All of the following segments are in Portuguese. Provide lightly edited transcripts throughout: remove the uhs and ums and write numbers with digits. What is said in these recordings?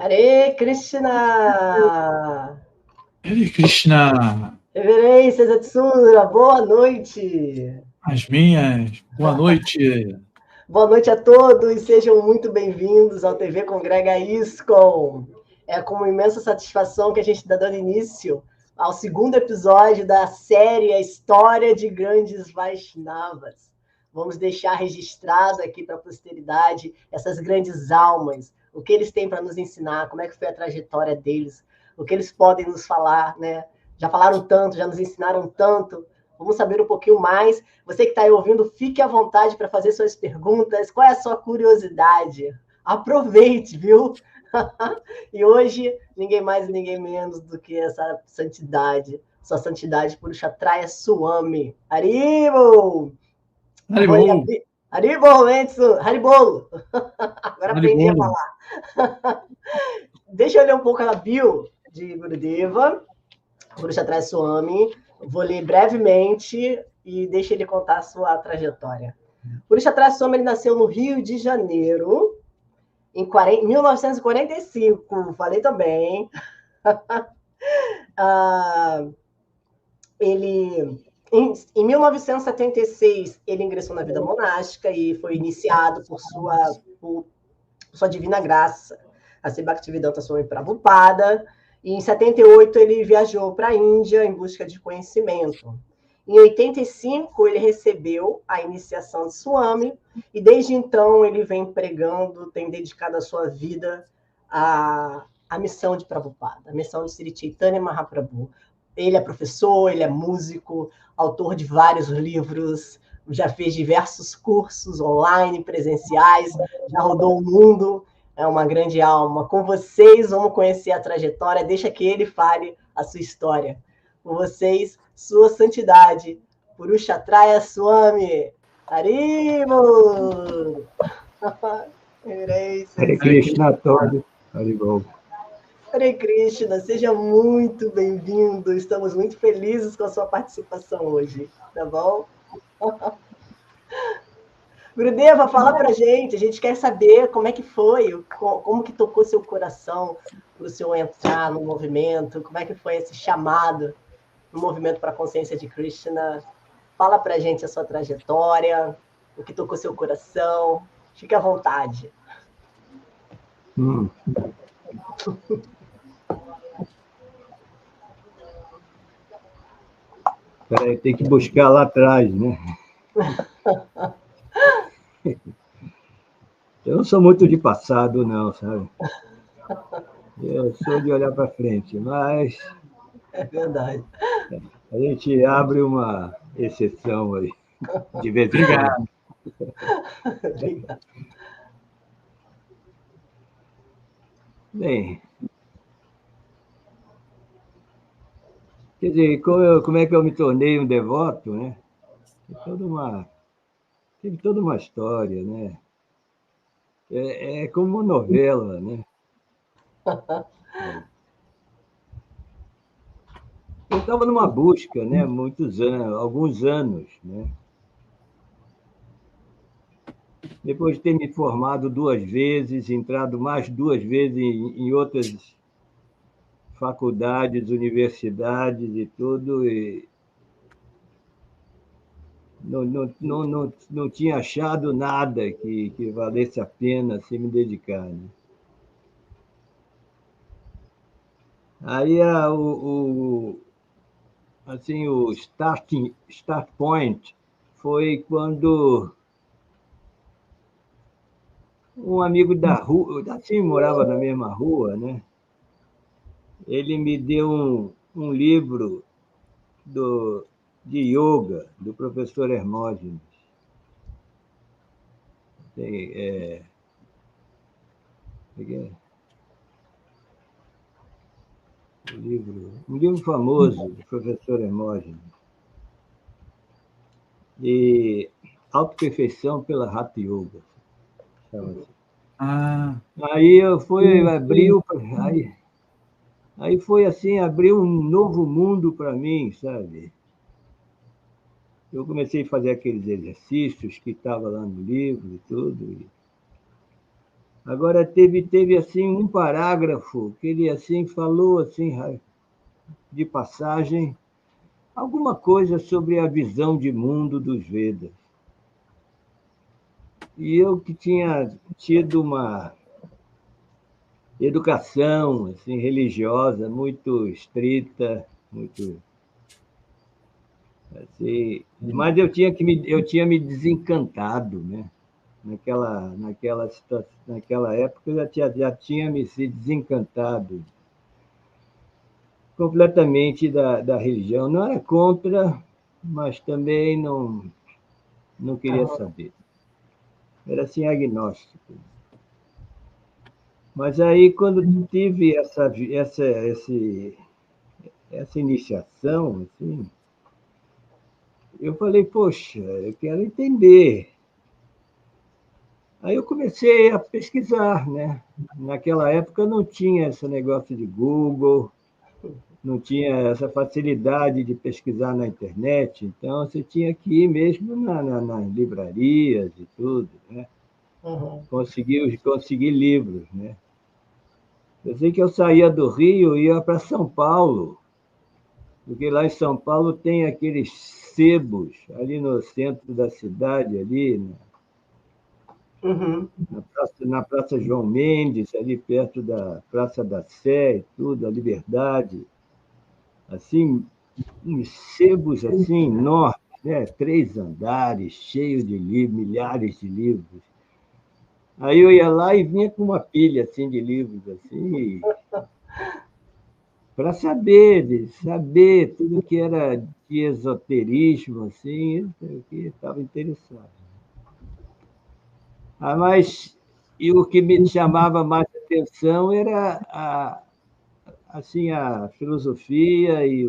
Hare Krishna! Hare Krishna, Reverência Zatsura, boa noite! as minhas, boa noite. Boa noite a todos, sejam muito bem-vindos ao TV Congrega ISKCON. É com uma imensa satisfação que a gente está dando início ao segundo episódio da série A História de Grandes Vaishnavas. Vamos deixar registrado aqui para a posteridade essas grandes almas, o que eles têm para nos ensinar, como é que foi a trajetória deles, o que eles podem nos falar, né? Já falaram tanto, já nos ensinaram tanto. Vamos saber um pouquinho mais. Você que está aí ouvindo, fique à vontade para fazer suas perguntas. Qual é a sua curiosidade? Aproveite, viu? E hoje, ninguém mais e ninguém menos do que essa santidade, sua santidade Purushatraya Swami. Haribo! Haribol, Haribo, Mensu! Haribolo! Agora aprendi a Haribolo. falar. Deixa eu ler um pouco a bio de Gurudeva, Purushatraya Swami. Vou ler brevemente e deixa ele contar a sua trajetória. Purushatraya Swami ele nasceu no Rio de Janeiro, em 1945. Falei também. Em 1976, ele ingressou na vida monástica e foi iniciado por sua divina graça, a ser Bhaktivedanta Swami Prabhupada. E em 78, ele viajou para a Índia em busca de conhecimento. Em 85, ele recebeu a iniciação de Swami, e desde então ele vem pregando, tem dedicado a sua vida à missão de Prabhupada, a missão de Sri Chaitanya Mahaprabhu. Ele é professor, ele é músico, autor de vários livros, já fez diversos cursos online, presenciais, já rodou o mundo, é uma grande alma. Com vocês, vamos conhecer a trajetória, deixa que ele fale a sua história. Com vocês, Sua Santidade, Purushatraya Swami. Haribo! Hare Krishna a todos. Haribol. Hare Krishna, seja muito bem-vindo. Estamos muito felizes com a sua participação hoje, tá bom? Gurudeva, fala pra gente. A gente quer saber como é que foi, como que tocou seu coração para o senhor entrar no movimento, como é que foi esse chamado no movimento para a consciência de Krishna. Fala pra gente a sua trajetória, o que tocou seu coração. Fique à vontade. Peraí, tem que buscar lá atrás, né? Eu não sou muito de passado, não, sabe? Eu sou de olhar para frente, mas É verdade. a gente abre uma exceção aí, de vez em quando. Obrigado. Bem, quer dizer, como é que eu me tornei um devoto, né? Teve toda uma história, né? É como uma novela, né? Eu estava numa busca, né? Alguns anos, né? Depois de ter me formado 2 vezes, entrado mais 2 vezes em outras faculdades, universidades e tudo, e não tinha achado nada que valesse a pena assim, me dedicar. Né? Aí o start point foi quando um amigo da rua, assim, morava na mesma rua, né? Ele me deu um livro de yoga do professor Hermógenes. Um livro famoso do professor Hermógenes. E Autoperfeição pela Hatha Yoga. Aí eu fui abrir, aí foi assim, abrir um novo mundo para mim, sabe? Eu comecei a fazer aqueles exercícios que estavam lá no livro e tudo. Agora, teve assim, um parágrafo que ele assim, falou assim, de passagem, alguma coisa sobre a visão de mundo dos Vedas. E eu que tinha tido uma educação assim, religiosa muito estrita, muito assim, mas eu tinha me desencantado, né? Naquela época eu já tinha me se desencantado completamente da religião. Não era contra, mas também não queria saber. Era assim agnóstico. Mas aí, quando tive essa iniciação, assim, eu falei, poxa, eu quero entender. Aí eu comecei a pesquisar, né? Naquela época não tinha esse negócio de Google, não tinha essa facilidade de pesquisar na internet, então você tinha que ir mesmo nas livrarias e tudo, né? Uhum. Conseguir livros, né? Eu sei que eu saía do Rio e ia para São Paulo, porque lá em São Paulo tem aqueles sebos, ali no centro da cidade, ali, né? Uhum. Na Praça João Mendes, ali perto da Praça da Sé e tudo, a Liberdade. Assim, uns sebos assim, enormes, né? 3 andares, cheios de livros, milhares de livros. Aí eu ia lá e vinha com uma pilha assim, de livros, assim, para saber tudo que era de esoterismo, assim, eu estava interessado. Mas e o que me chamava mais atenção era assim, a filosofia e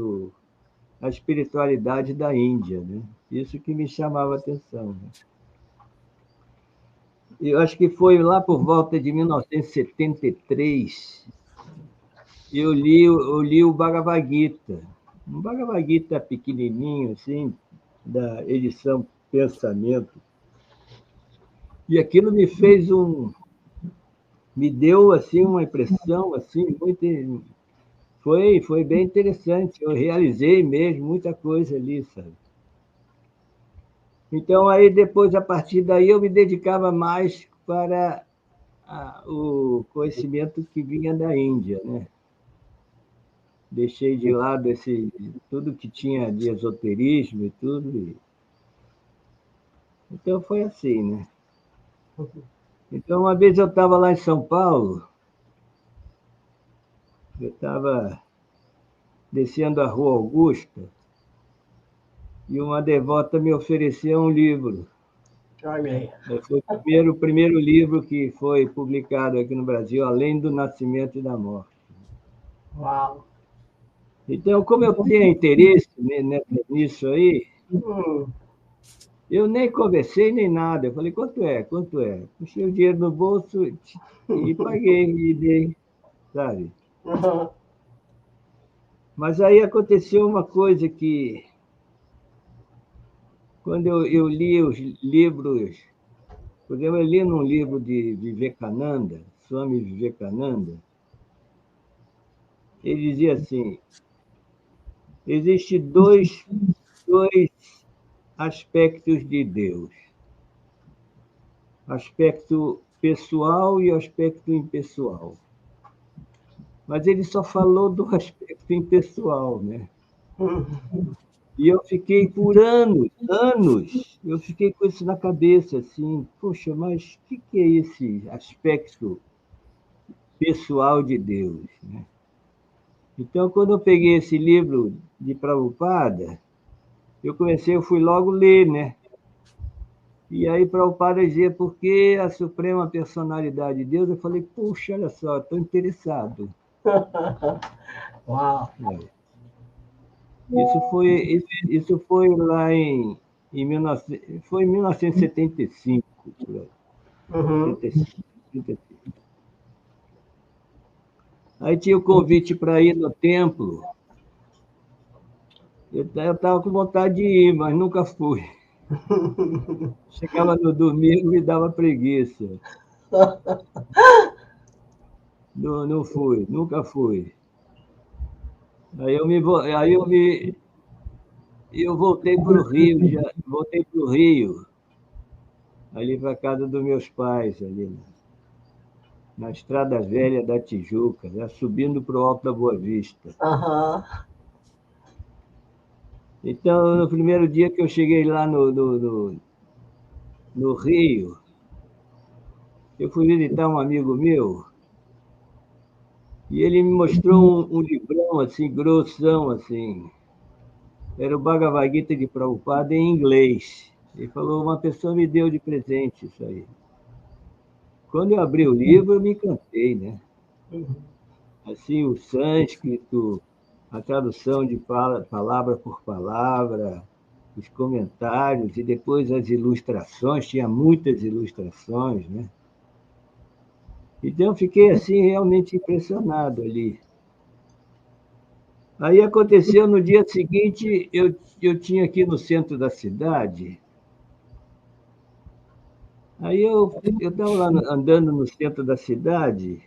a espiritualidade da Índia, né? Isso que me chamava atenção. Né? Eu acho que foi lá por volta de 1973, eu li o Bhagavad Gita, um Bhagavad Gita pequenininho, assim, da edição Pensamento. E aquilo me deu assim uma impressão assim muito, foi bem interessante. Eu realizei mesmo muita coisa ali, sabe? Então aí depois a partir daí eu me dedicava mais para o conhecimento que vinha da Índia, né? Deixei de lado tudo que tinha de esoterismo e tudo. Então foi assim, né? Então uma vez eu estava lá em São Paulo, eu estava descendo a Rua Augusta e uma devota me ofereceu um livro. Olha aí. Foi o primeiro livro que foi publicado aqui no Brasil, Além do Nascimento e da Morte. Uau. Então, como eu tenho interesse nisso aí, eu nem conversei nem nada. Eu falei, quanto é? Quanto é? Puxei o dinheiro no bolso e paguei, e dei, sabe? Uhum. Mas aí aconteceu uma coisa que, quando eu li os livros, por exemplo, eu li num livro de Vivekananda, Swami Vivekananda, ele dizia assim, existem dois aspectos de Deus, aspecto pessoal e aspecto impessoal. Mas ele só falou do aspecto impessoal, né? E eu fiquei por anos, eu fiquei com isso na cabeça, assim, poxa, mas o que é esse aspecto pessoal de Deus, né? Então, quando eu peguei esse livro de Prabhupada, eu fui logo ler, né? E aí Prabhupada dizia, por que a Suprema Personalidade de Deus? Eu falei, puxa, olha só, estou interessado. Uau. Isso foi lá em 1975. Por aí. Uhum. 75. Aí tinha o convite para ir no templo. Eu estava com vontade de ir, mas nunca fui. Chegava no domingo e dava preguiça. Não, não fui, nunca fui. Eu voltei para o Rio, voltei para o Rio, ali para a casa dos meus pais, ali na Estrada Velha da Tijuca, já subindo para o Alto da Boa Vista. Aham. Então, no primeiro dia que eu cheguei lá no Rio, eu fui visitar um amigo meu e ele me mostrou um livrão assim, grossão assim. Era o Bhagavad Gita de Prabhupada em inglês. Ele falou, uma pessoa me deu de presente isso aí. Quando eu abri o livro, eu me encantei, né? Assim, o sânscrito, a tradução de palavra por palavra, os comentários e depois as ilustrações, tinha muitas ilustrações, né? Então, eu fiquei assim realmente impressionado ali. Aí aconteceu no dia seguinte, eu tinha aqui no centro da cidade. Aí eu estava lá andando no centro da cidade,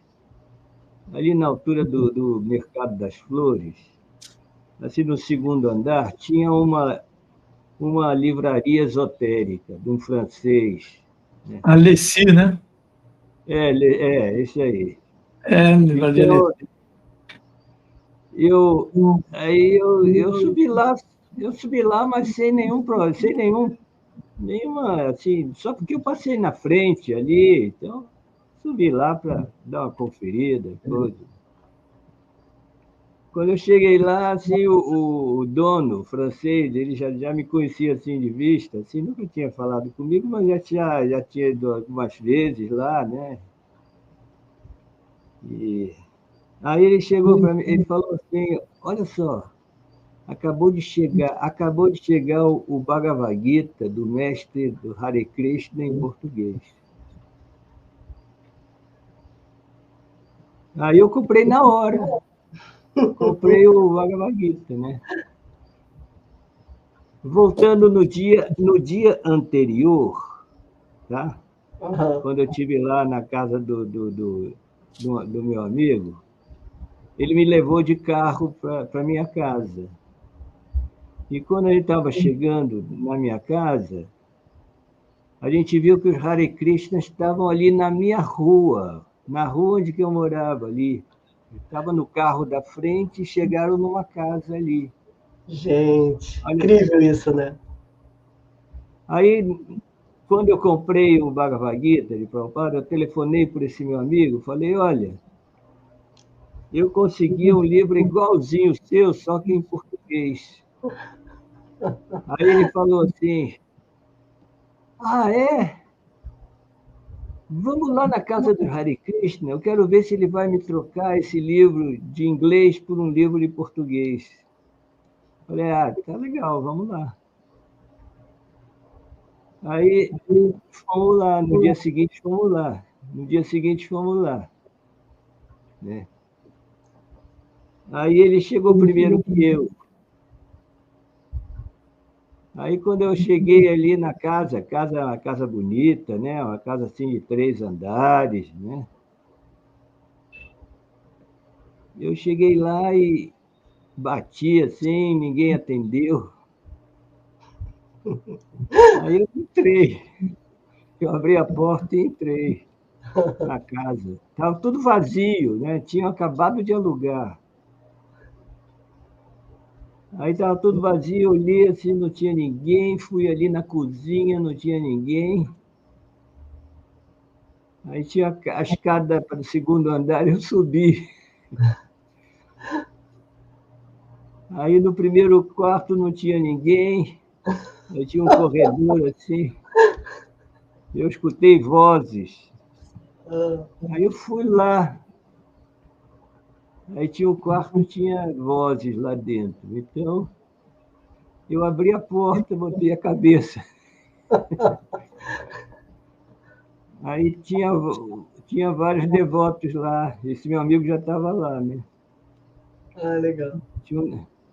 ali na altura do Mercado das Flores, assim no segundo andar, tinha uma livraria esotérica de um francês. Né? Alessi, né? Esse aí. Livraria Então, Alessi. eu subi lá, mas sem nenhum problema, nenhuma, assim, só porque eu passei na frente ali, então subi lá para dar uma conferida, coisa. Quando eu cheguei lá, assim, o dono o francês, ele já me conhecia assim de vista, assim, nunca tinha falado comigo, mas já tinha ido algumas vezes lá, né? E aí ele chegou para mim, ele falou assim, olha só, acabou de chegar o Bhagavad Gita do mestre do Hare Krishna em português. Aí eu comprei na hora. Comprei o Bhagavad Gita, né? Voltando no dia anterior, tá? Uhum. Quando eu estive lá na casa do meu amigo, ele me levou de carro para minha casa. E quando a gente estava chegando na minha casa, a gente viu que os Hare Krishnas estavam ali na minha rua, na rua onde que eu morava ali. Estava no carro da frente e chegaram numa casa ali. Gente, Olha, incrível isso, né? aí, quando eu comprei o Bhagavad Gita de Prabhupada, eu telefonei para esse meu amigo, falei, olha, eu consegui um livro igualzinho o seu, só que em português. Aí ele falou assim, ah, é? Vamos lá na casa do Hare Krishna, eu quero ver se ele vai me trocar esse livro de inglês por um livro de português. Falei, ah, tá legal, vamos lá. Aí fomos lá, no dia seguinte fomos lá. Né? Aí ele chegou primeiro que eu. Aí quando eu cheguei ali na casa, uma casa bonita, né? Uma casa assim de 3 andares, né? Eu cheguei lá e bati assim, ninguém atendeu. Aí eu entrei. Eu abri a porta e entrei na casa. Estava tudo vazio, né? Tinham acabado de alugar. Aí estava tudo vazio, olhei assim, não tinha ninguém, fui ali na cozinha, não tinha ninguém. Aí tinha a escada para o segundo andar, eu subi. Aí no primeiro quarto não tinha ninguém, aí tinha um corredor assim, eu escutei vozes. Aí eu fui lá, aí tinha um quarto, tinha vozes lá dentro. Então, eu abri a porta, botei a cabeça. Aí tinha vários devotos lá, esse meu amigo já estava lá, né? Ah, legal.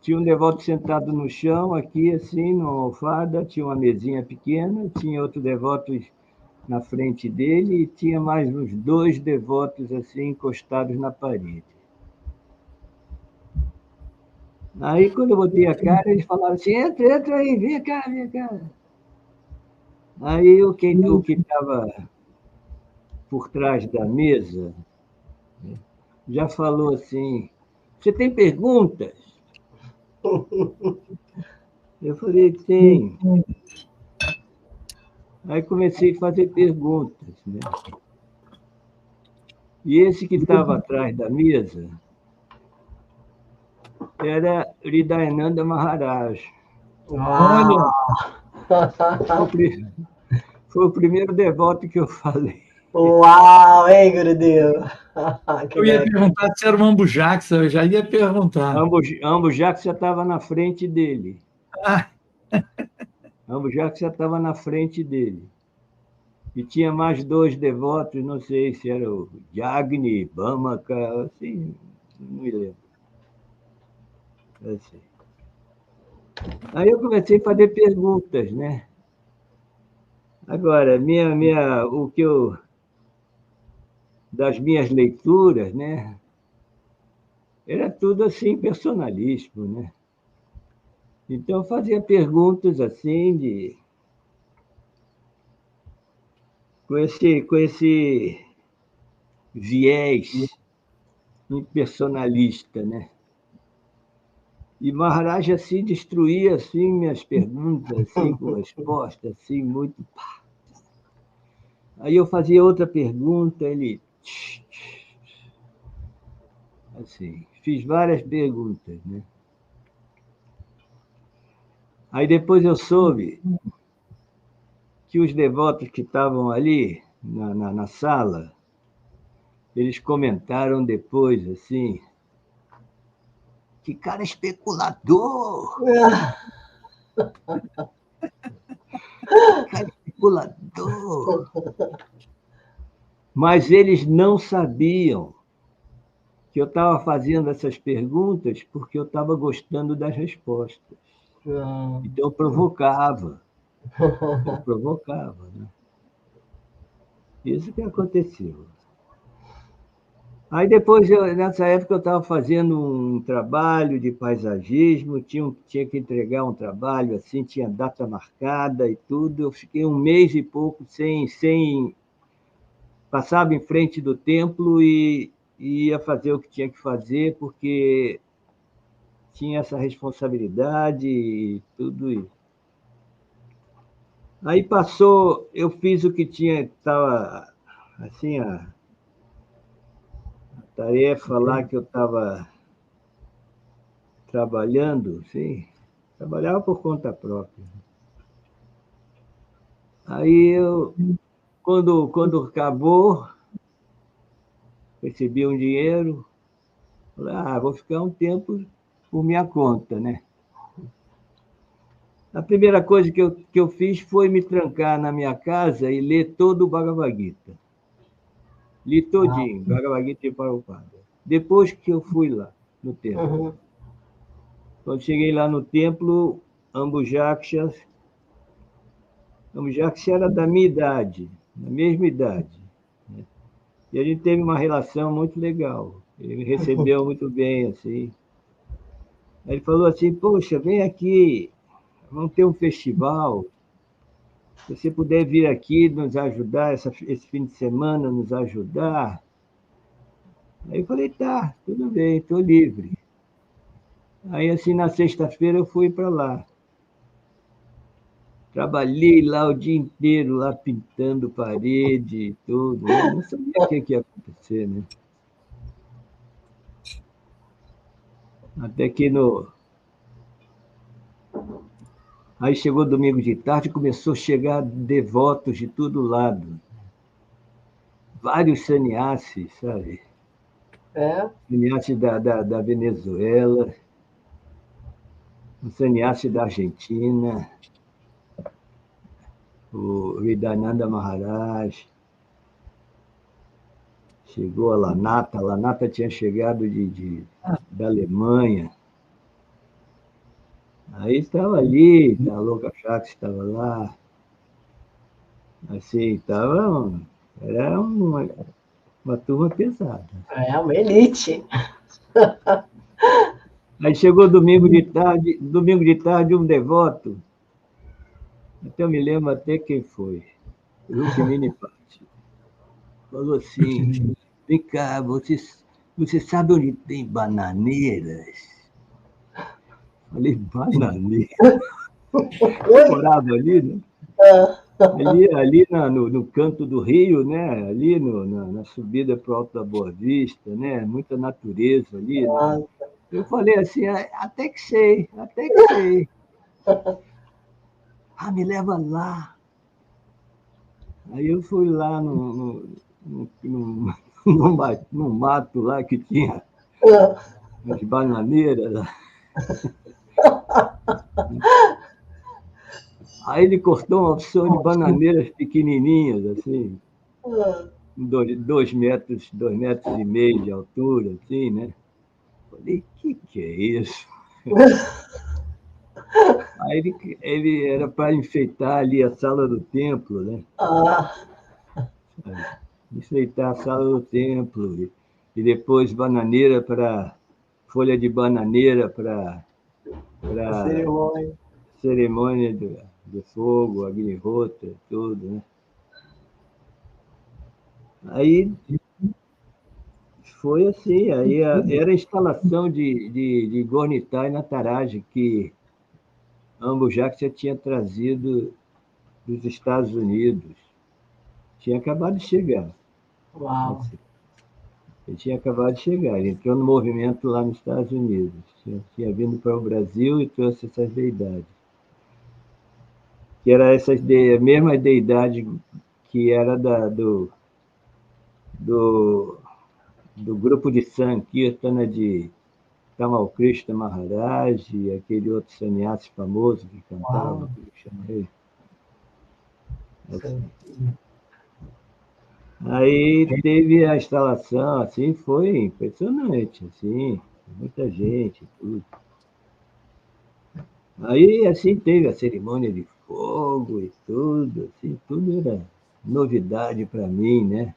Tinha um devoto sentado no chão, aqui assim, numa almofada, tinha uma mesinha pequena, tinha outro devoto na frente dele e tinha mais uns 2 devotos assim encostados na parede. Aí, quando eu botei a cara, eles falaram assim: entra aí, vem cá, vem cá. Aí, o que estava por trás da mesa já falou assim: você tem perguntas? Eu falei: tem. Aí comecei a fazer perguntas, né? E esse que estava atrás da mesa era Hridayananda Maharaj. Olha, Foi o primeiro devoto que eu falei. Uau, hein, Gurudev? Que eu ia legal. perguntar se era um ambujaxa, eu já ia perguntar. Ambos já estava na frente dele. Ah, Ambos já estava na frente dele. E tinha mais 2 devotos, não sei se era o Jagni, Bhamaka, assim, não me lembro. Assim. Aí eu comecei a fazer perguntas, né? Agora, o que eu das minhas leituras, né? Era tudo assim personalístico, né? Então eu fazia perguntas assim com esse viés impersonalista, né? E Maharaj assim destruía assim minhas perguntas assim com respostas assim muito. Aí eu fazia outra pergunta, ele assim, fiz várias perguntas, né? Aí depois eu soube que os devotos que estavam ali na sala, eles comentaram depois assim, que cara especulador, cara especulador. Mas eles não sabiam que eu estava fazendo essas perguntas porque eu estava gostando das respostas. Então eu provocava, né? Isso que aconteceu. Aí depois, nessa época, eu estava fazendo um trabalho de paisagismo, tinha que entregar um trabalho assim, tinha data marcada e tudo. Eu fiquei 1 mês e pouco sem passava em frente do templo e ia fazer o que tinha que fazer, porque tinha essa responsabilidade e tudo isso. Aí passou, eu fiz o que tinha, estava assim, a tarefa lá que eu estava trabalhando, sim, trabalhava por conta própria. Aí quando acabou, recebi um dinheiro, falei, vou ficar um tempo por minha conta, né? A primeira coisa que eu fiz foi me trancar na minha casa e ler todo o Bhagavad Gita. Li todinho, Bhagavad Gita e Prabhupada. Depois que eu fui lá, no templo. Quando cheguei lá no templo, Ambujaksha era da minha idade, da mesma idade. Né? E a gente teve uma relação muito legal. Ele me recebeu muito bem, assim. Aí ele falou assim, poxa, vem aqui, vamos ter um festival. Se você puder vir aqui nos ajudar, esse fim de semana, nos ajudar. Aí eu falei, tá, tudo bem, estou livre. Aí, assim, na sexta-feira eu fui para lá. Trabalhei lá o dia inteiro, lá pintando parede e tudo. Né? Não sabia o que ia acontecer, né? Até que Aí chegou domingo de tarde e começou a chegar devotos de todo lado. Vários sannyasis, sabe? Sannyasi da Venezuela, um sannyasi da Argentina, o Hridayananda Maharaj. Chegou a Lanata tinha chegado da Alemanha. Aí estava ali, a Louca Chakra estava lá. Assim, era uma turma pesada. É uma elite. Aí chegou domingo de tarde, um devoto, até eu me lembro até quem foi, Rukmini Bhatt, falou assim, vem cá, você sabe onde tem bananeiras? Falei, bananeira? Eu Oi? morava ali, né? Ah, Ali no canto do rio, né? Ali na subida para o Alto da Boa Vista, né? Muita natureza ali, né? ah, Eu falei assim, até que sei, até que sei. Ah, me leva lá. Aí eu fui lá no mato lá que tinha ah. as bananeiras lá. Aí ele cortou uma opção de bananeiras pequenininhas, assim, Ah. 2,5 metros de altura, assim, né? Falei, que é isso? Aí ele era para enfeitar ali a sala do templo, né? Ah, Sabe? Enfeitar a sala do templo. E depois bananeira para folha de bananeira para a para cerimônia. cerimônia do fogo, Agnihota, tudo, né? Aí foi assim, aí era a instalação de Gornitai na Taraj, que Ambujac já tinha trazido dos Estados Unidos. Tinha acabado de chegar. Uau. Assim, ele tinha acabado de chegar. Ele entrou no movimento lá nos Estados Unidos. Tinha vindo para o Brasil e trouxe essas deidades. Que era a mesma deidade que era do, do grupo de Sankirtana de Tamal Krishna Maharaj e aquele outro sannyasi famoso que cantava, Uau. que eu chamei. Sim. Assim. Aí teve a instalação, assim, foi impressionante, assim, muita gente, tudo. Aí, assim, teve a cerimônia de fogo e tudo, assim, tudo era novidade para mim, né?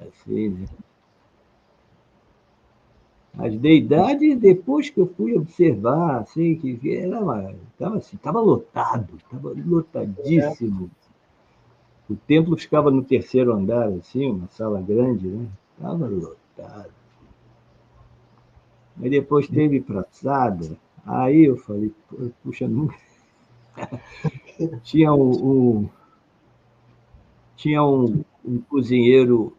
Assim, né? As deidades, depois que eu fui observar, assim, que estava assim, estava lotadíssimo. O templo ficava no terceiro andar, assim, uma sala grande, né? Estava lotado. Aí depois teve praçada, aí eu falei, puxa, nunca. Tinha tinha um cozinheiro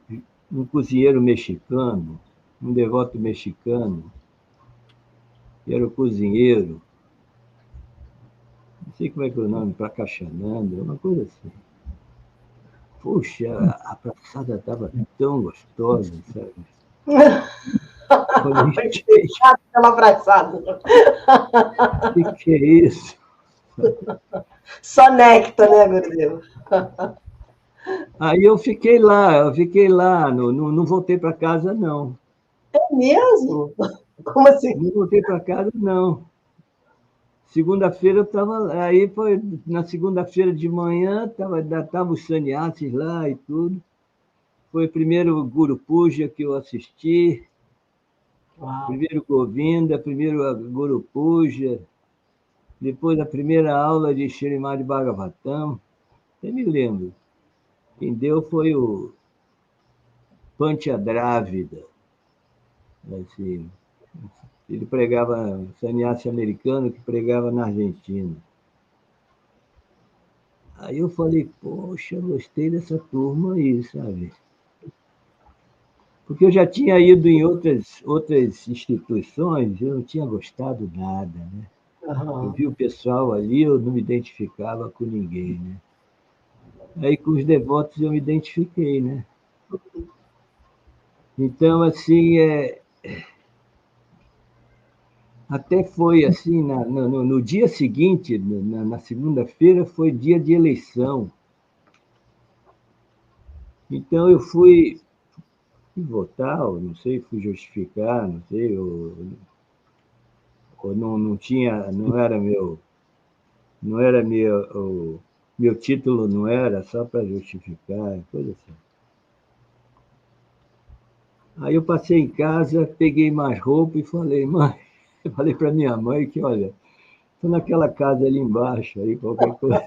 mexicano, um devoto mexicano, que era o cozinheiro, não sei como é que é o nome, para Caixananda, uma coisa assim. Puxa, a praçada estava tão gostosa, sabe? Falei, Foi deixado pela abraçada. que é isso? Só néctar, né, Gordeu? Aí eu fiquei lá, não voltei para casa, não. É mesmo? Como assim? Não voltei para casa, não. Segunda-feira eu estava. Aí foi na segunda-feira de manhã, tava os sannyasis lá e tudo. Foi o primeiro Guru Puja que eu assisti, Uau. primeiro Govinda, primeiro Guru Puja, depois a primeira aula de Srimad Bhagavatam. Eu me lembro. Quem deu foi o Panchadravida. Assim, ele pregava, um sannyasi americano que pregava na Argentina. Aí eu falei, poxa, gostei dessa turma aí, sabe? Porque eu já tinha ido em outras instituições, eu não tinha gostado nada, né? Eu Aham. vi o pessoal ali, eu não me identificava com ninguém, né? Aí com os devotos eu me identifiquei, né? Então, assim, até foi assim, no dia seguinte, na segunda-feira, foi dia de eleição. Então eu fui votar, ou não sei, fui justificar, não sei, ou não tinha, não era meu, meu título não era, só para justificar, coisa assim. Aí eu passei em casa, peguei mais roupa e falei, mãe, eu falei para minha mãe que, olha, estou naquela casa ali embaixo, aí qualquer coisa.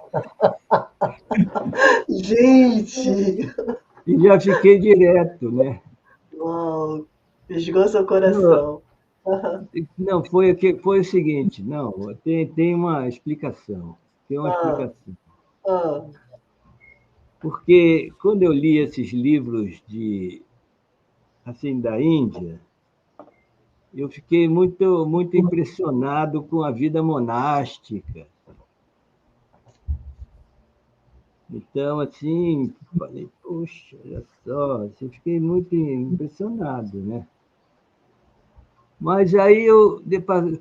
Gente! E já fiquei direto, né? Uau! Fisgou seu Não, coração. Aham. não foi o seguinte, não, tem uma explicação, tem uma Ah, explicação. ah, Porque quando eu li esses livros assim, da Índia, eu fiquei muito impressionado com a vida monástica. Então, assim, falei, poxa, olha só, assim, fiquei muito impressionado, né? Mas aí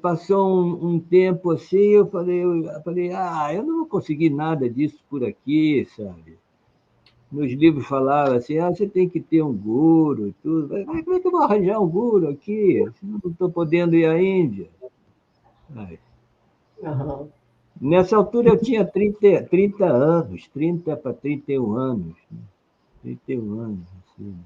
passou um tempo assim, eu falei, eu não vou conseguir nada disso por aqui, sabe? Nos livros falavam assim, você tem que ter um guru e tudo. Mas como é que eu vou arranjar um guru aqui? Se eu não estou podendo ir à Índia. Ai. aham. Nessa altura eu tinha 30 anos, 30 para 31 anos. Né? 31 anos, assim.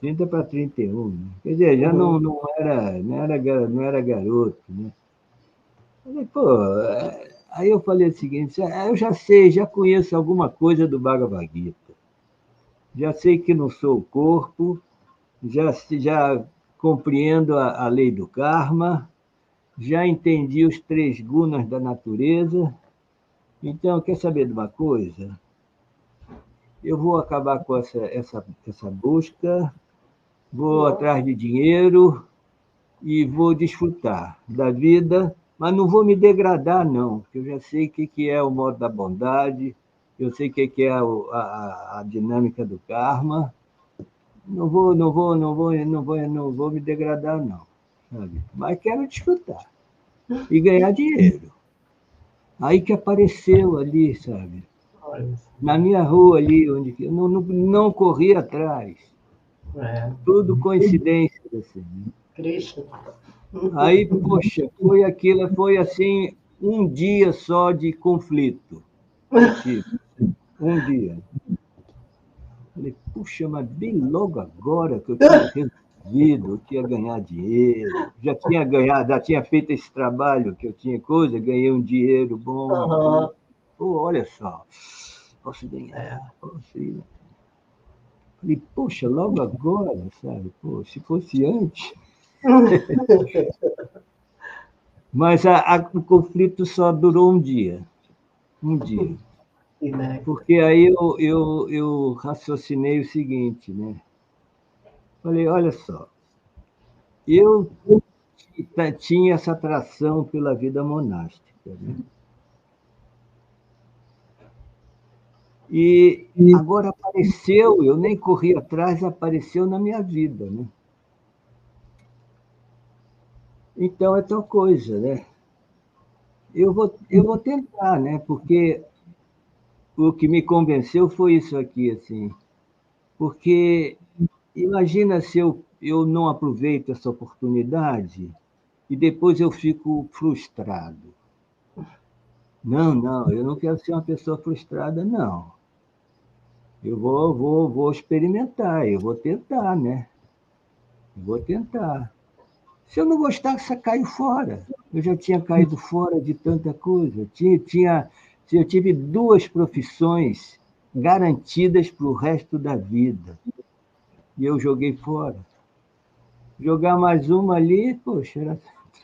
30 para 31. Né? Quer dizer, já Uhum. não era garoto. Né? Falei, pô, aí eu falei o seguinte, eu já sei, já conheço alguma coisa do Bhagavad Gita. Já sei que não sou o corpo, já compreendo a lei do karma, já entendi os 3 gunas da natureza. Então, quer saber de uma coisa? Eu vou acabar com essa busca, vou Nossa. atrás de dinheiro e vou desfrutar da vida, mas não vou me degradar, não, porque eu já sei o que é o modo da bondade, eu sei o que é a dinâmica do karma. Não vou me degradar, não, sabe? Mas quero desfrutar e ganhar dinheiro. Aí que apareceu ali, sabe? Olha, Na minha rua ali, onde eu não corri atrás. é, Tudo coincidência, assim. Né? Krishna. Aí, poxa, foi assim, um dia só de conflito que eu tive. Um dia. Falei, puxa, mas bem logo agora que eu tinha resolvido, eu tinha ganhar dinheiro, já tinha feito esse trabalho que eu tinha coisa, ganhei um dinheiro bom e tudo. Aham. Pô, olha só, posso É. ganhar, posso ir. Falei, poxa, logo agora, sabe? Pô, se fosse antes. Mas o conflito só durou um dia. Um dia. E, né? Porque aí eu raciocinei o seguinte, né? Falei, olha só, eu tinha essa atração pela vida monástica. Né? E agora apareceu, eu nem corri atrás, apareceu na minha vida. Né? Então é tal coisa, né? Eu vou tentar, né? Porque o que me convenceu foi isso aqui, assim. Porque imagina se eu não aproveito essa oportunidade e depois eu fico frustrado. Não, eu não quero ser uma pessoa frustrada, não. Eu vou experimentar, eu vou tentar, né? Eu vou tentar. Se eu não gostar, você cai fora. Eu já tinha caído fora de tanta coisa. Eu tive 2 profissões garantidas para o resto da vida. E eu joguei fora. Jogar mais uma ali, poxa, era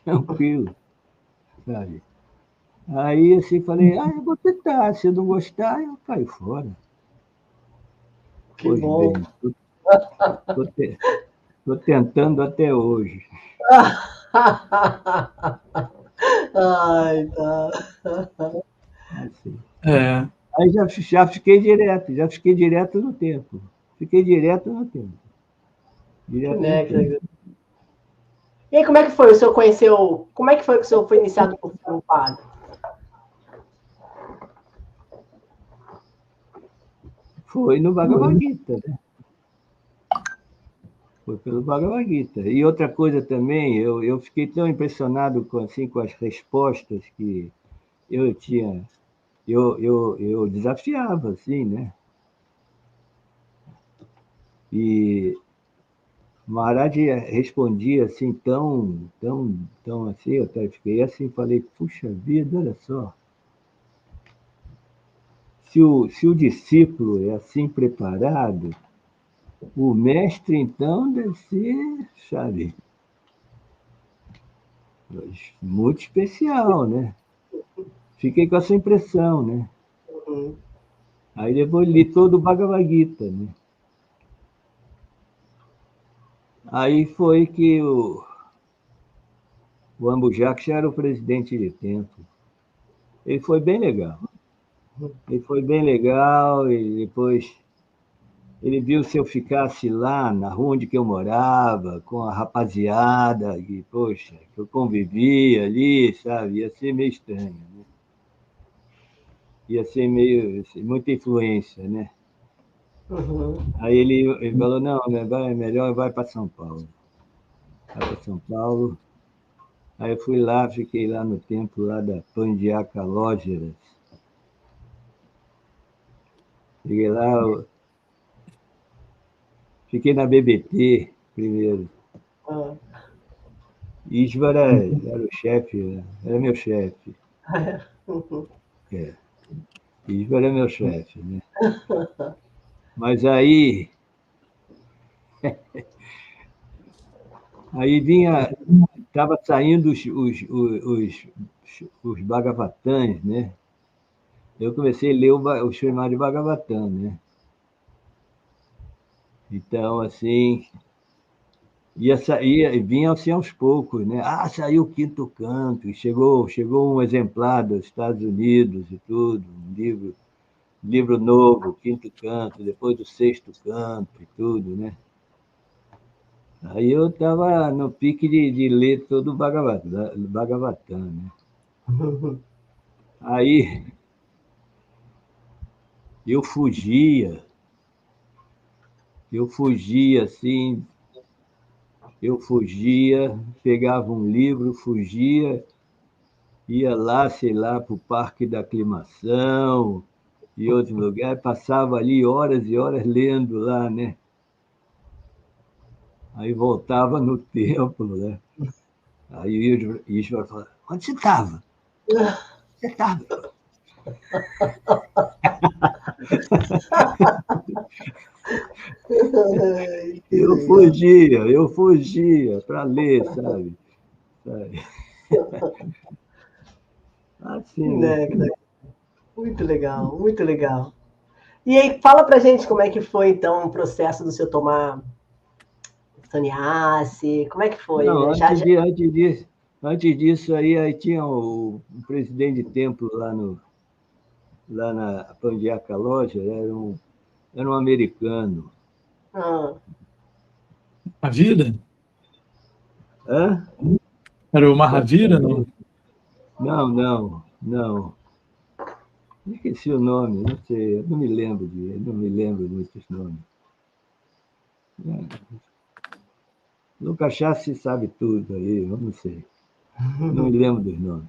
tranquilo, sabe? Aí, assim, falei, eu vou tentar. Se eu não gostar, eu caio fora. Que Pois bom. bem, estou tentando até hoje. Ai, tá. Assim. É, Aí já fiquei direto no tempo. Fiquei direto no tempo. Que Direto no tempo. néctar. E aí, como é que foi? O senhor conheceu. Como é que foi que o senhor foi iniciado por Prabhupada? Foi no Bhagavad Gita, né? Foi pelo Bhagavad Gita. E outra coisa também, eu fiquei tão impressionado com as respostas que eu tinha eu desafiava, assim, né? E Maharaj respondia assim, tão assim, eu até fiquei assim, falei, puxa vida, olha só, se o discípulo é assim preparado, o mestre, então, deve ser, sabe, muito especial, né? Fiquei com essa impressão, né? Uhum. Aí depois li todo o Bhagavad Gita, né? Aí foi que o Ambujaksha era o presidente de templo. Ele foi bem legal. Ele foi bem legal e depois ele viu se eu ficasse lá na rua onde que eu morava, com a rapaziada, e, poxa, que eu convivia ali, sabe? Ia ser meio estranho, né? Ia ser meio, assim, muita influência, né? Uhum. Aí ele falou, não, é melhor vai para São Paulo. Vai para São Paulo. Aí eu fui lá, fiquei lá no templo lá da Pandiaca Lógeras. Cheguei lá, fiquei na BBT primeiro. Ah. Ísvara era o chefe, era meu chefe. Uhum. É, Ísvara é meu chefe, né? Mas aí vinha, estava saindo os Bhagavatans, né? Eu comecei a ler o Srimad Bhagavatam, né? Então, assim, vinha assim aos poucos, né? Ah, saiu o quinto canto, e chegou um exemplar dos Estados Unidos e tudo, um livro novo, quinto canto, depois do sexto canto e tudo, né? Aí eu estava no pique de ler todo o Bhagavatam, né? Aí eu fugia assim, pegava um livro, fugia, ia lá, sei lá, para o Parque da Aclimação e outro lugar, passava ali horas e horas lendo lá, né? Aí voltava no templo, né? Aí o Ishvara falava, onde você estava? Você estava? Ai, que legal. Eu fugia para ler, sabe? Assim, né? Né, né? Muito legal, muito legal. E aí, fala pra gente como é que foi, então, o processo do seu tomar sannyasi, como é que foi? Não, Já, já... antes disso aí tinha o presidente de templo lá na Pandiaca Loja, era um americano. Ah, A vida? Hã? Era o Mahavira, não? Não. Esqueci o nome, não sei, eu não me lembro muitos nomes. No cachaça sabe tudo aí, eu não sei. Não me lembro dos nomes.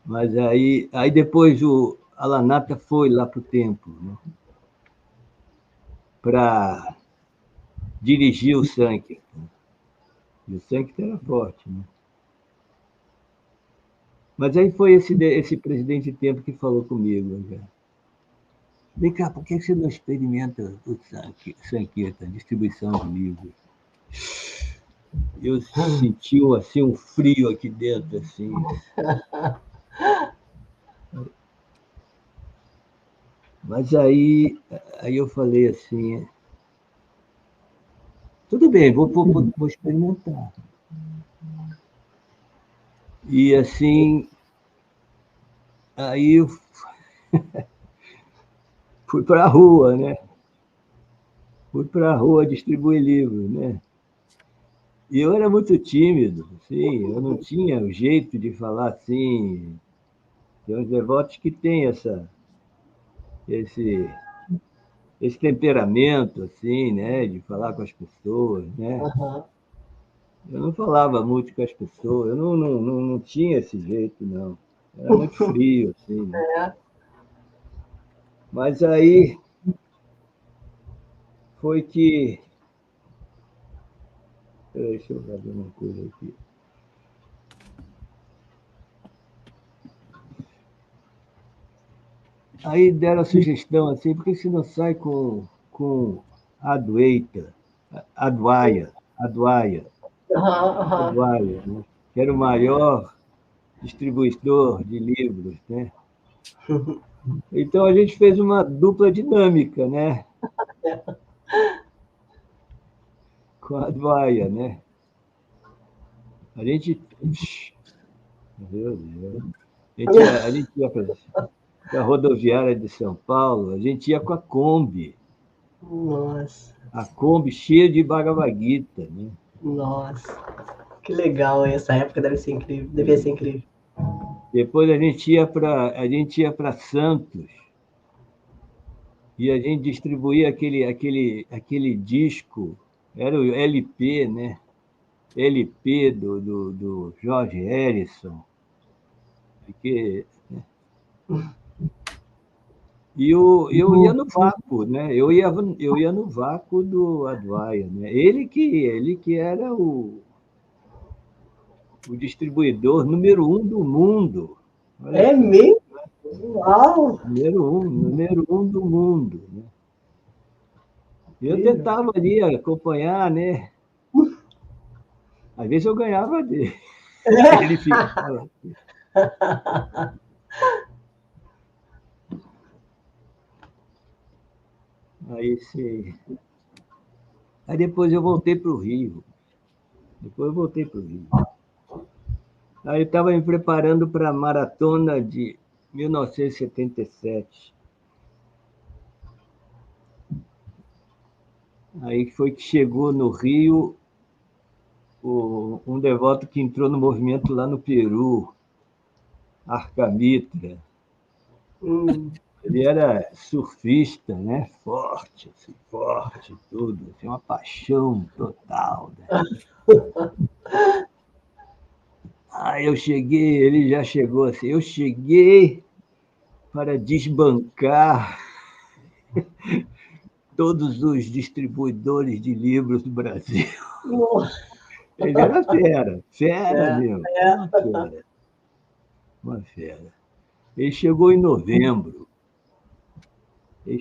Mas aí depois o Alanata foi lá para o templo, né, para dirigir o Sankirtan. E o Sankirtan era forte. Né? Mas aí foi esse presidente de templo que falou comigo. Já. Vem cá, por que você não experimenta o Sankirtan, distribuição de livros? Eu senti assim, um frio aqui dentro. Assim. Mas aí eu falei assim, tudo bem, vou experimentar. E assim, aí eu fui para a rua, né? Fui para a rua distribuir livros, né? E eu era muito tímido, assim, eu não tinha o jeito de falar assim. Tem uns devotos que têm esse, esse temperamento, assim, né? De falar com as pessoas, né? aham. Eu não falava muito com as pessoas, eu não tinha esse jeito, não. Era muito frio, assim, né? Mas aí foi que... Deixa eu ver uma coisa aqui. Aí deram a sugestão assim, por que você não sai com Adwaita, Adwaia, né? Que era o maior distribuidor de livros, né? Então a gente fez uma dupla dinâmica, né? Com a Adwaia, né? A gente... Meu Deus. A gente ia para a rodoviária de São Paulo, a gente ia com a Kombi. Nossa. A Kombi cheia de Bhagavad Gita, né? Nossa. Que legal, essa época deve ser incrível, devia ser incrível. Depois a gente ia para Santos e a gente distribuía aquele disco, era o LP, né? LP do George Harrison. Porque, né? E eu ia no vácuo, né? Eu ia no vácuo do Adwaia, né? Ele que era o distribuidor número 1 do mundo. Olha É só. mesmo? Uau! Número um do mundo, né? Eu tentava ali acompanhar, né? Às vezes eu ganhava dele. Ele ficava. Aí, sim. Aí depois eu voltei para o Rio. Aí eu estava me preparando para a maratona de 1977. Aí foi que chegou no Rio um devoto que entrou no movimento lá no Peru, Arcamitra. Ele era surfista, né? Forte, assim, forte, tudo. Assim, uma paixão total. Né? Aí eu cheguei, ele já chegou assim, eu cheguei para desbancar todos os distribuidores de livros do Brasil. Ele era fera mesmo, uma fera. Ele chegou em novembro. Eu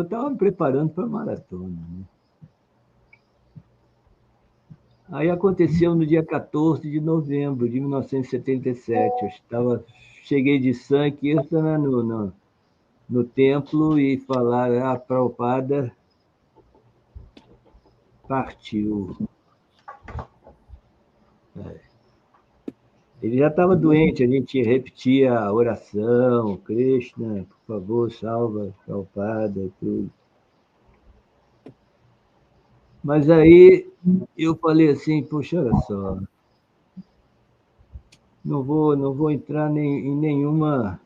estava me preparando para a maratona. Né? Aí aconteceu no dia 14 de novembro de 1977. Cheguei de Sankirtana no templo e falaram: a Prabhupada partiu. Ele já estava doente, a gente repetia a oração, Krishna, por favor, salva Prabhupada e tudo. Mas aí eu falei assim, poxa, olha só, não vou entrar em nenhuma,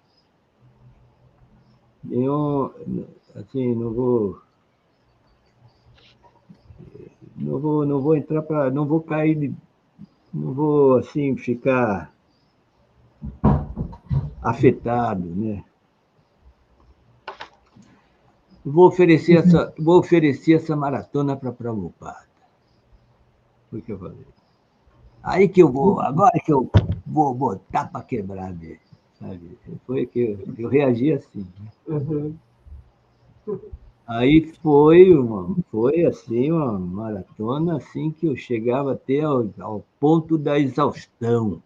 assim, não vou entrar para, não vou cair, não vou assim ficar afetado, né? Vou oferecer essa maratona para Prabhupada. Foi o que eu falei. Aí que agora que eu vou botar para quebrar dele, sabe? Foi que eu reagi assim. Né? Uhum. Aí foi assim uma maratona assim que eu chegava até ao ponto da exaustão.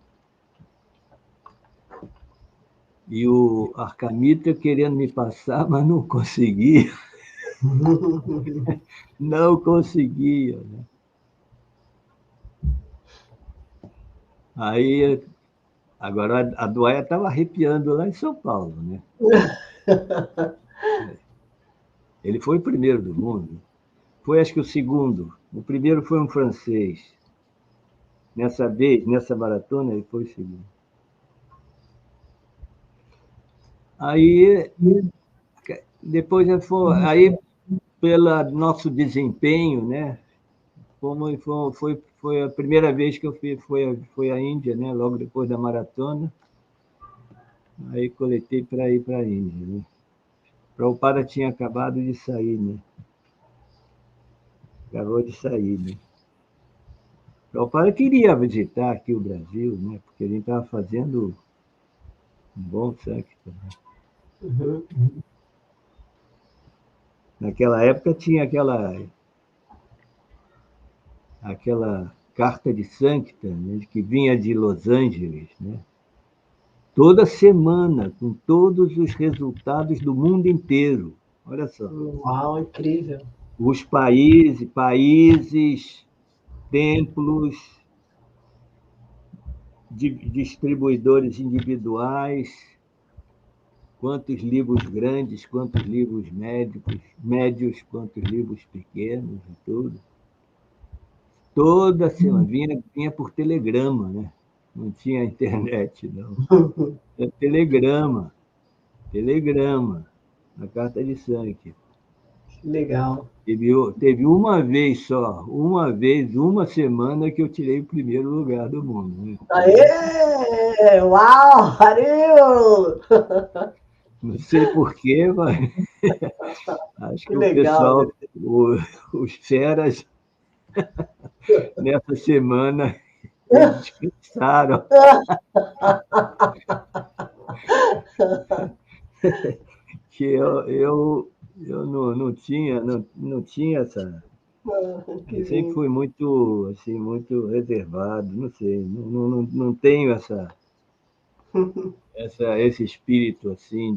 E o Arcamitra querendo me passar, mas não conseguia. Não conseguia. Né? Aí, agora a Adwaia estava arrepiando lá em São Paulo. Né? Ele foi o primeiro do mundo. Foi, acho que, o segundo. O primeiro foi um francês. Nessa maratona, ele foi o segundo. Aí, depois, aí pelo nosso desempenho, né? Foi a primeira vez que eu foi à Índia, né? Logo depois da maratona. Aí coletei para ir para a Índia. Né? Prabhupada tinha acabado de sair, né? Acabou de sair, né? Prabhupada queria visitar aqui o Brasil, né? Porque a gente estava fazendo um bom Sankirtan. Uhum. Naquela época tinha aquela carta de Sankirtan, né? Que vinha de Los Angeles, né? Toda semana, com todos os resultados do mundo inteiro. Olha só. Uau, incrível. Os países, templos, distribuidores individuais, quantos livros grandes, quantos livros médios, quantos livros pequenos e tudo. Toda semana, vinha por telegrama, né? Não tinha internet, não. Era telegrama, na carta de sangue. Legal. Teve uma vez só, uma semana que eu tirei o primeiro lugar do mundo. Né? Aê! Uau, Haril! Não sei porquê, mas acho Que que o legal. pessoal, os feras, nessa semana, eles descansaram. Que eu não tinha essa. Que Eu sempre lindo. fui muito, assim, muito reservado, não sei, não tenho esse espírito assim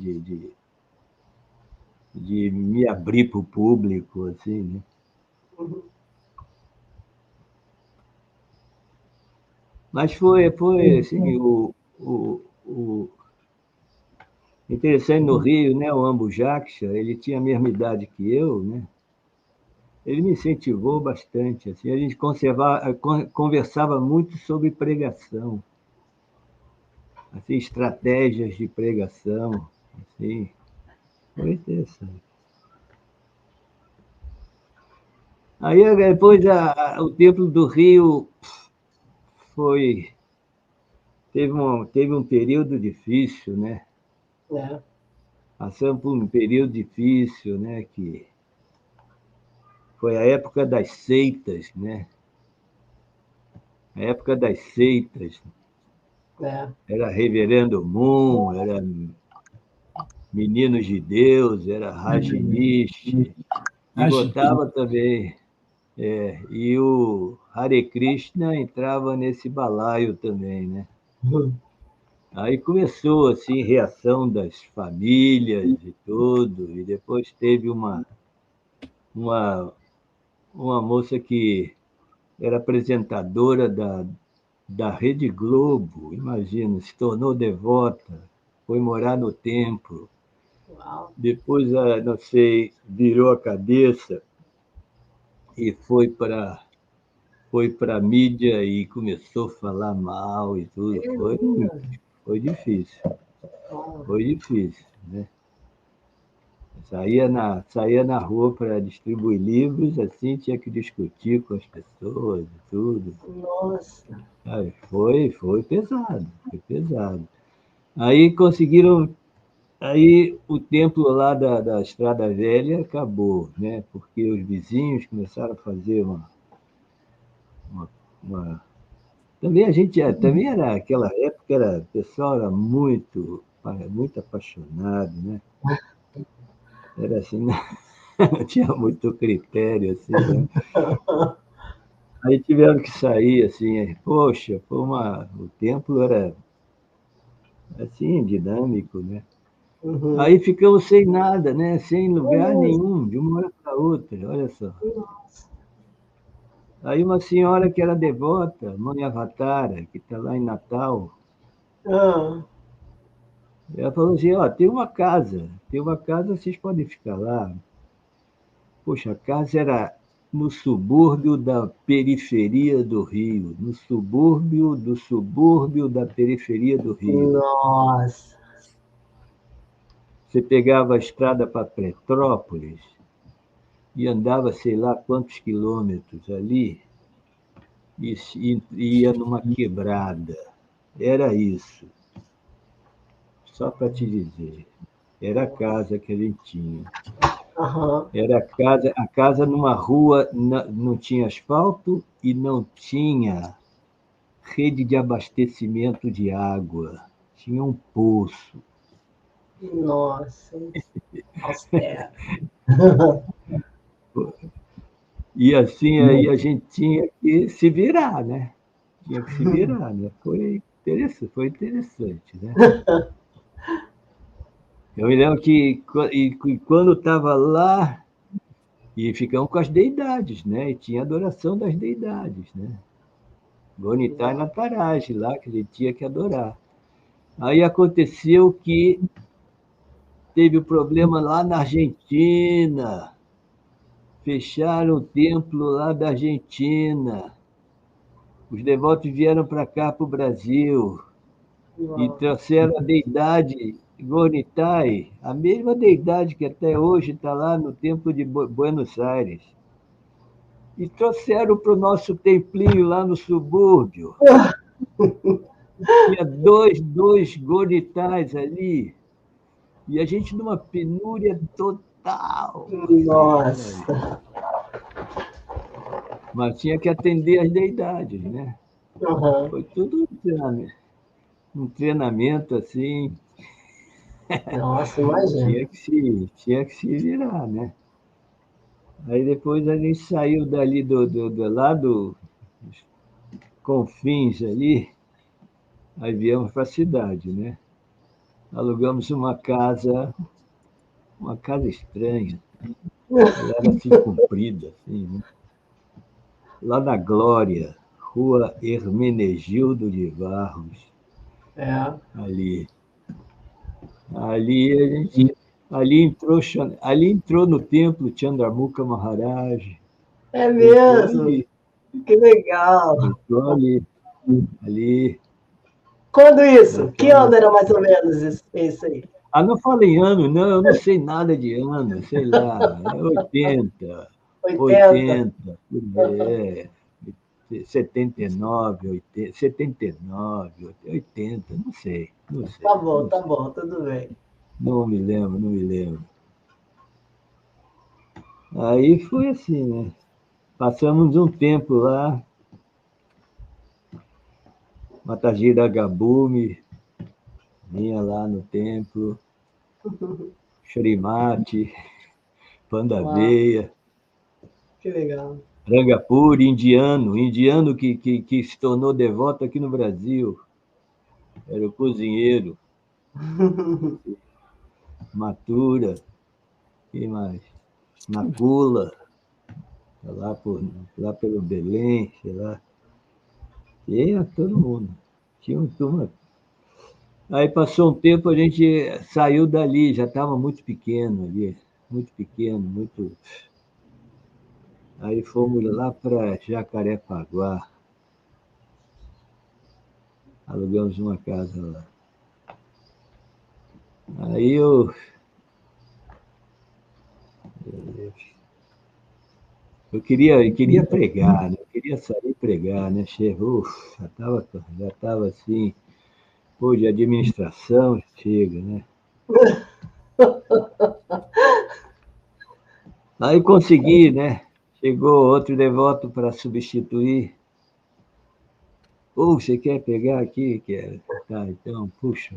de me abrir para o público, assim, né? Uhum. Mas foi assim, o interessante no Rio, né? O Ambujaksha, ele tinha a mesma idade que eu, né? Ele me incentivou bastante, assim, a gente conversava muito sobre pregação, assim, estratégias de pregação, assim, foi interessante. Aí depois o Templo do Rio foi teve um período difícil, né? É. Passamos por um período difícil, né? Que foi a época das seitas, né? A época das seitas. É. Era Reverendo Moon, era Meninos de Deus, era Rajinish, e botava também. E o Hare Krishna entrava nesse balaio também, né? Uhum. Aí começou assim reação das famílias e tudo, e depois teve uma, uma moça que era apresentadora da Rede Globo, imagina, se tornou devota, foi morar no templo, Uau. depois, não sei, virou a cabeça e foi para a mídia e começou a falar mal e tudo. Foi difícil, Uau. foi difícil, né? Saía na rua para distribuir livros, assim, tinha que discutir com as pessoas e tudo. Nossa. Aí foi pesado, foi pesado. Aí conseguiram. Aí o templo lá da Estrada Velha acabou, né? Porque os vizinhos começaram a fazer uma, uma... Também a gente também era aquela época, o pessoal era muito apaixonado, né? Era assim, não tinha muito critério, assim, né? Aí tiveram que sair, assim, poxa, o templo era, assim, dinâmico, né? Uhum. Aí ficamos sem nada, né? Sem lugar nenhum, de uma hora para outra, olha só. Nossa. Aí uma senhora que era devota, Mãe Avatara, que está lá em Natal, Ah. ela falou assim, ó, tem uma casa, vocês podem ficar lá. Poxa, a casa era no subúrbio da periferia do Rio, no subúrbio da periferia do Rio. Nossa. Você pegava a estrada para Petrópolis e andava sei lá quantos quilômetros ali e ia numa quebrada. Era isso, só para te dizer. Era a casa que a gente tinha. Aham. Era a casa numa rua, não tinha asfalto e não tinha rede de abastecimento de água. Tinha um poço. Nossa, austero. E assim aí a gente tinha que se virar, né? Tinha que se virar, né? Foi interessante, né? Eu me lembro que quando estava lá, e ficamos com as deidades, né? E tinha adoração das deidades, né? Bonitai na Nataraj, lá que a gente tinha que adorar. Aí aconteceu que teve o problema lá na Argentina. Fecharam o templo lá da Argentina. Os devotos vieram para cá, para o Brasil, e Nossa. trouxeram a deidade Gornitai, a mesma deidade que até hoje está lá no templo de Buenos Aires. E trouxeram para o nosso templinho lá no subúrbio. Tinha dois Gornitais ali. E a gente numa penúria total. Nossa. Mas tinha que atender as deidades, né? Uhum. Foi tudo um treinamento assim. Nossa, imagina. Tinha que se virar, né? Aí depois a gente saiu dali do lado dos confins ali, aí viemos para a cidade, né? Alugamos uma casa estranha. Ela era assim comprida, assim, né? Lá na Glória, Rua Hermenegildo de Barros, É. ali. Ali a gente, ali entrou no templo Chandramukha Maharaj, É entrou mesmo? ali, Que legal. entrou ali, Quando isso? Que entramos. ano era mais ou menos isso aí? Ah, não fala em ano, não, eu não sei nada de ano, sei lá, é 80, 80? 80, é, 79, 80, 79, 80, não sei, não sei, não Tá sei. bom, tudo bem. Não me lembro, não me lembro. Aí foi assim, né? Passamos um tempo lá, Matagira Gabumi, vinha lá no templo, Shrimati, Uau, Pandaveia, que legal. Rangapuri, indiano que se tornou devoto aqui no Brasil, era o cozinheiro, Matura, quem mais? Nakula, lá pelo Belém, sei lá. Tinha todo mundo. Tinha uma turma. Aí passou um tempo, a gente saiu dali, já estava muito pequeno ali, muito pequeno, muito. Aí fomos lá para Jacarepaguá, alugamos uma casa lá. Aí eu queria pregar, né? Eu queria sair pregar, né, chefe? Já tava assim, pô, de administração, chega, né? Aí consegui, né? Chegou outro devoto para substituir. Ou você quer pegar aqui? Quer? Tá, então, puxa.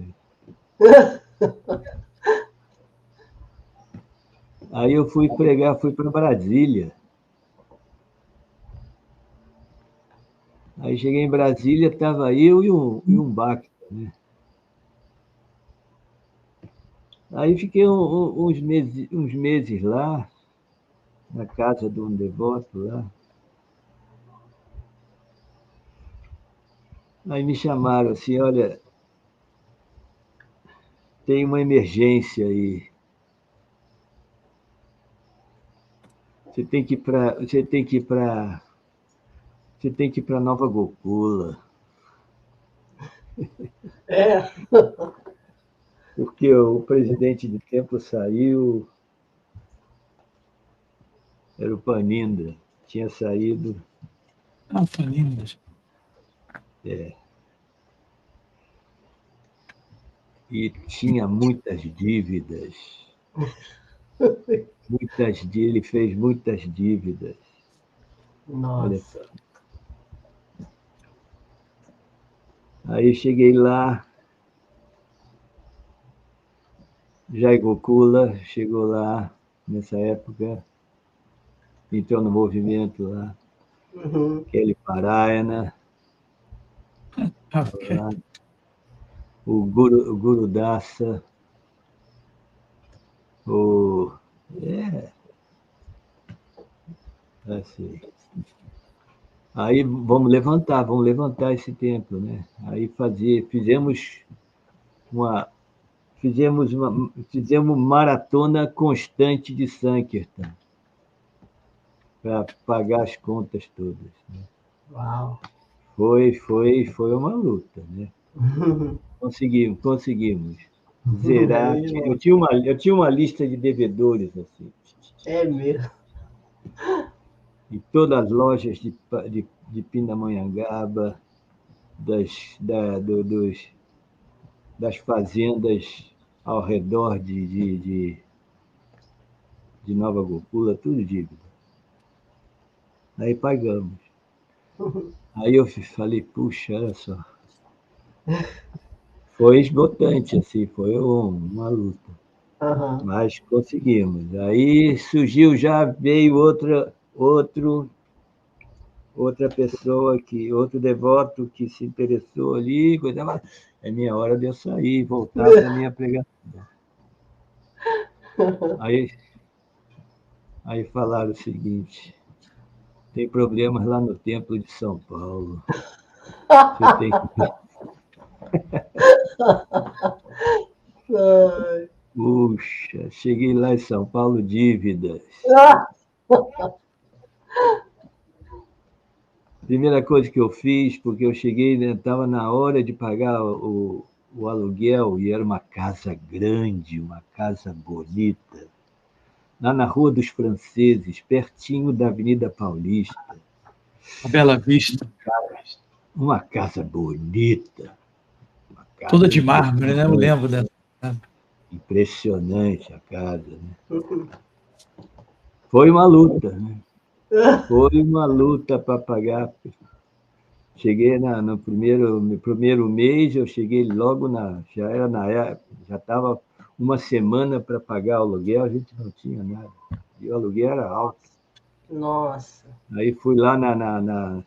Aí eu fui pregar, fui para Brasília. Aí cheguei em Brasília, estava eu e um Bacta, né? Aí fiquei uns meses lá, na casa de um devoto lá. Aí me chamaram assim, olha, tem uma emergência aí. Você tem que ir para, você tem que ir para, você tem que ir para Nova Gokula, É. porque o presidente de templo saiu, era o Paninda, tinha saído. Ah, Panindas. É. e tinha muitas dívidas. Ele fez muitas dívidas. Olha só. Nossa. Aí cheguei lá, Jair Gokula chegou lá nessa época, entrou no movimento lá, Uhum. Kelly Parayana, Ok. lá, o Guru Dasa, assim. Aí vamos levantar esse templo, né? Aí fizemos maratona constante de Sankirtan para pagar as contas todas, né? Uau. Foi uma luta, né? Conseguimos zerar. É, Eu tinha uma lista de devedores assim. é mesmo. Em todas as lojas de Pindamonhangaba, das fazendas ao redor de Nova Gokula, tudo dívida. Aí pagamos. Aí eu falei, puxa, olha só. Foi esgotante, assim, foi uma luta. Uhum. Mas conseguimos. Aí veio outra pessoa, outro devoto que se interessou ali, coisa lá. É minha hora de eu sair, voltar para a minha pregação. Aí falaram o seguinte: tem problemas lá no Templo de São Paulo. Você tem que. Puxa, cheguei lá em São Paulo, dívidas. Primeira coisa que eu fiz, porque eu cheguei, estava na hora de pagar o aluguel, e era uma casa grande, uma casa bonita, lá na Rua dos Franceses, pertinho da Avenida Paulista. A Bela Vista. Uma casa bonita. Toda de mármore, né? Eu lembro dessa. Impressionante a casa, né? Foi uma luta, né? Foi uma luta para pagar. Cheguei no primeiro mês, eu cheguei logo já estava uma semana para pagar o aluguel, a gente não tinha nada. E o aluguel era alto. Nossa. Aí fui lá na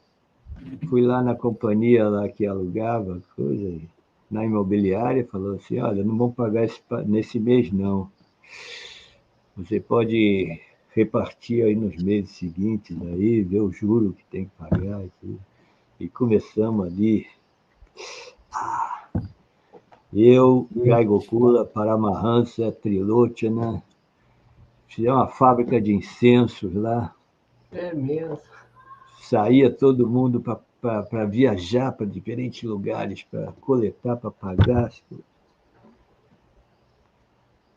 companhia lá que alugava coisa, na imobiliária, falou assim, olha, não vamos pagar nesse mês, não. Você pode repartir aí nos meses seguintes, aí, ver o juro que tem que pagar e tudo. E começamos ali. Eu, Jai Gokula, Paramahansa, Trilochana, fizemos uma fábrica de incensos lá. É mesmo. Saía todo mundo para viajar para diferentes lugares, para coletar, para pagar.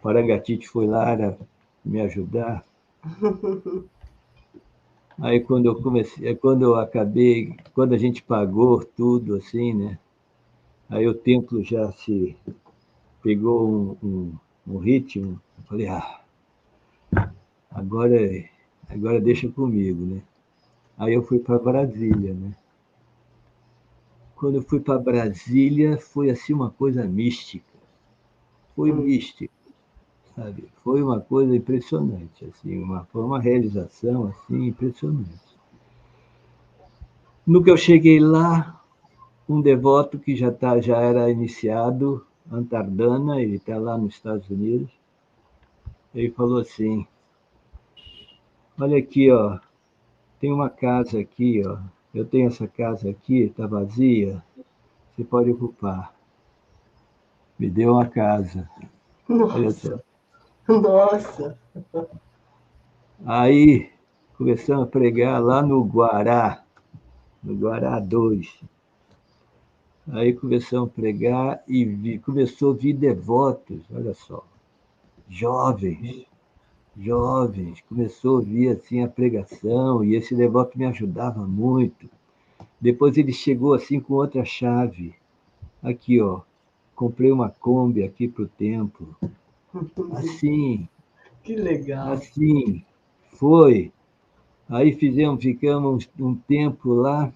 Parangatite foi lá me ajudar. Aí quando a gente pagou tudo assim, né? Aí o templo já se pegou um ritmo. Eu falei, agora deixa comigo, né? Aí eu fui para Brasília, né? Quando eu fui para Brasília, foi assim uma coisa mística. Foi místico, sabe? Foi uma coisa impressionante, assim, foi uma realização assim impressionante. No que eu cheguei lá, um devoto que já era iniciado, Antardana, ele está lá nos Estados Unidos, ele falou assim, olha aqui, ó, tem uma casa aqui, ó, eu tenho essa casa aqui, está vazia, você pode ocupar. Me deu uma casa. Olha só. Nossa. Aí começamos a pregar lá no Guará 2. Aí começamos a pregar e começou a vir devotos, olha só, jovens, começou a vir assim a pregação, e esse devoto me ajudava muito. Depois ele chegou assim com outra chave, aqui, ó, comprei uma Kombi aqui para o templo. Assim, Que legal. assim, foi. Aí ficamos um tempo lá,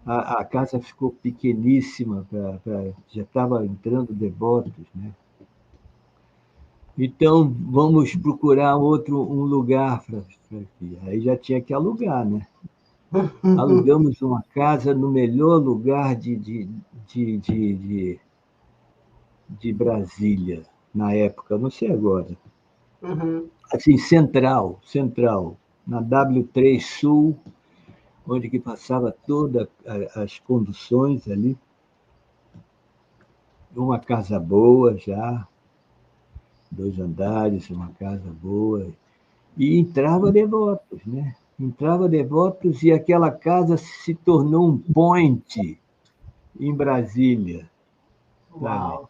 a casa ficou pequeníssima, já estava entrando devotos, né? Então, vamos procurar um lugar para ir. Aí já tinha que alugar, né? Alugamos uma casa no melhor lugar de Brasília, na época, não sei agora. Uhum. Assim, central, na W3 Sul, onde que passava todas as conduções ali. Uma casa boa já, 2 andares, uma casa boa. E entrava devotos, né? Entrava devotos e aquela casa se tornou um point em Brasília. Sabe? Uau.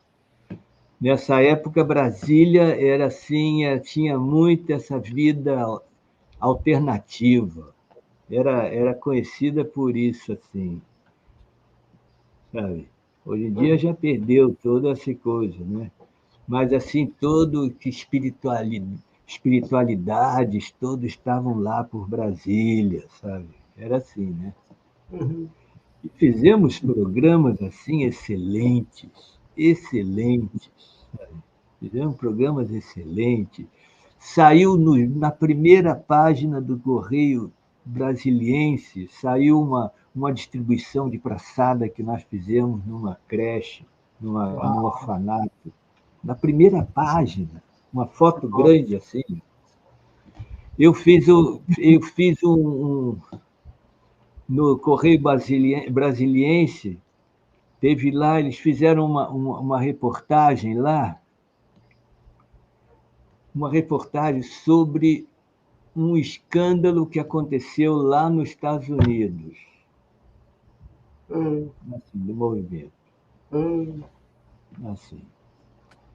Nessa época, Brasília era assim, tinha muito essa vida alternativa. Era conhecida por isso, assim, sabe? Hoje em dia já perdeu toda essa coisa, né? Mas, assim, todo que espiritualidades, todos estavam lá por Brasília, sabe? Era assim, né? Uhum. E fizemos programas, assim, excelentes, excelentes, sabe? Fizemos programas excelentes. Saiu na primeira página do Correio Brasiliense, saiu uma distribuição de praçada que nós fizemos numa creche, num orfanato. Na primeira página, uma foto grande assim. Eu fiz no Correio Brasiliense, teve lá, eles fizeram uma reportagem lá, uma reportagem sobre um escândalo que aconteceu lá nos Estados Unidos, assim, do movimento. Assim,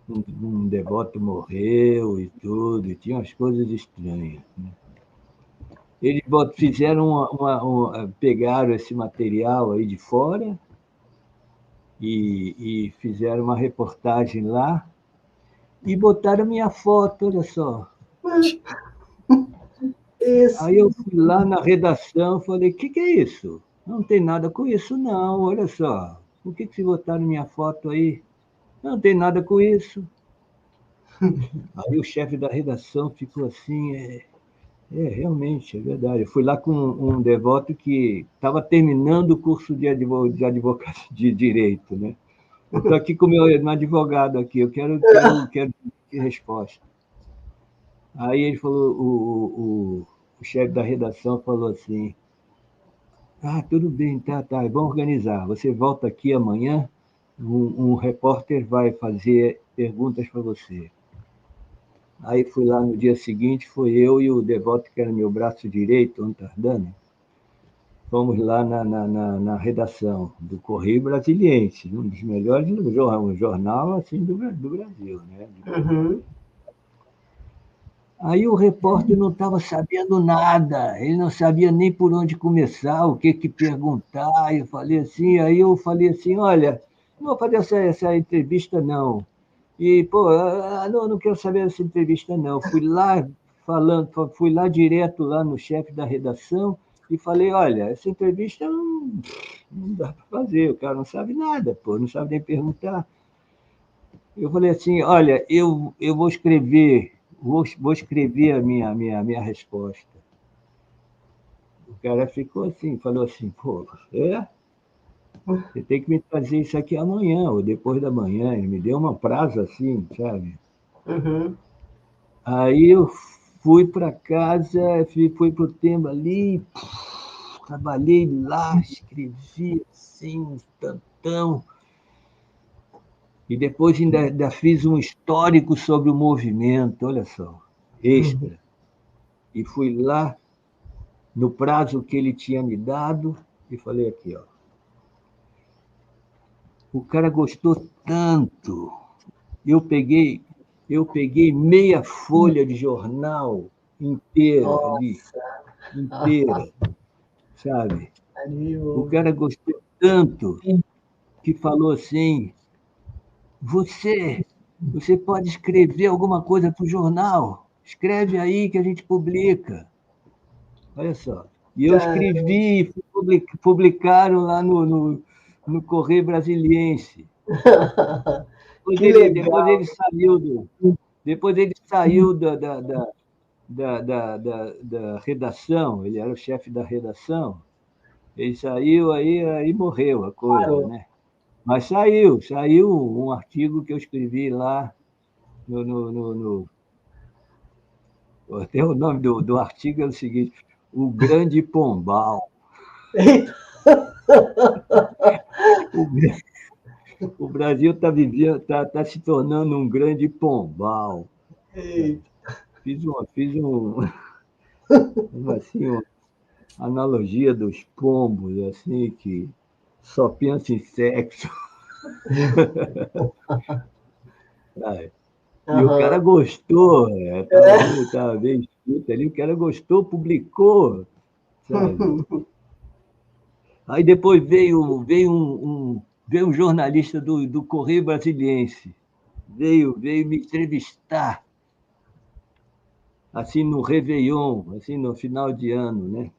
um devoto morreu e tudo, e tinha umas coisas estranhas, né? Eles fizeram pegaram esse material aí de fora e fizeram uma reportagem lá e botaram minha foto, olha só. Isso. Aí eu fui lá na redação e falei, o que é isso? Não tem nada com isso, não, olha só. Por que vocês botaram minha foto aí? Não tem nada com isso. Aí o chefe da redação ficou assim, realmente, é verdade. Eu fui lá com um devoto que estava terminando o curso de advocacia de direito, né? Eu estou aqui com o meu advogado aqui, eu quero resposta. Aí ele falou, o chefe da redação falou assim, tudo bem, tá, vamos organizar. Você volta aqui amanhã, um repórter vai fazer perguntas para você. Aí fui lá no dia seguinte, foi eu e o devoto, que era meu braço direito, Antardano, fomos lá na redação do Correio Brasiliense, um dos melhores um jornal assim, do Brasil, né? Uhum. Aí o repórter não estava sabendo nada, ele não sabia nem por onde começar, o que perguntar. Aí eu falei assim, olha, não vou fazer essa entrevista, não. E, não quero saber dessa entrevista, não. Fui lá direto lá no chefe da redação e falei, olha, essa entrevista não dá para fazer, o cara não sabe nada, não sabe nem perguntar. Eu falei assim, olha, eu vou escrever a minha resposta. O cara ficou assim, falou assim, você tem que me trazer isso aqui amanhã, ou depois da manhã. Ele me deu uma prazo assim, sabe? Uhum. Aí eu fui para casa, fui para o tempo ali, trabalhei lá, escrevi assim, um tantão. E depois ainda fiz um histórico sobre o movimento, olha só, extra. E fui lá, no prazo que ele tinha me dado, e falei aqui, ó. O cara gostou tanto. Eu peguei meia folha de jornal inteira ali, inteira, sabe? O cara gostou tanto que falou assim, você pode escrever alguma coisa para o jornal. Escreve aí que a gente publica. Olha só. E eu escrevi, publicaram lá no Correio Brasiliense. Depois ele saiu da redação, ele era o chefe da redação. Ele saiu, aí morreu a coisa, né? Mas saiu um artigo que eu escrevi lá até o nome do artigo é o seguinte: O Grande Pombal. O Brasil está se tornando um grande pombal. Fiz uma analogia dos pombos, assim, que só pensa em sexo. E o cara gostou, estava bem escrito ali, o cara gostou, publicou, sabe? Aí depois veio um jornalista do Correio Brasiliense, veio me entrevistar, assim, no Réveillon, assim, no final de ano, né?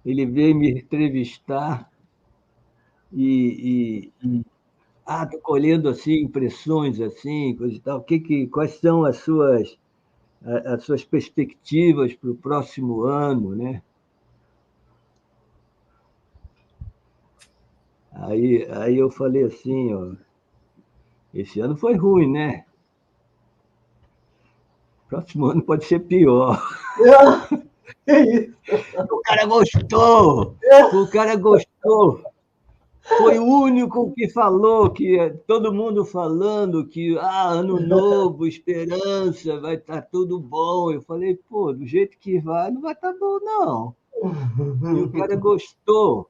Ele veio me entrevistar estou colhendo assim, impressões, assim, coisa e tal. Quais são as suas perspectivas para o próximo ano, né? Aí eu falei assim, ó, esse ano foi ruim, né? Próximo ano pode ser pior. O cara gostou. Foi o único que falou, que todo mundo falando que ano novo, esperança, vai estar tudo bom. Eu falei, pô, do jeito que vai, não vai estar bom, não. E o cara gostou.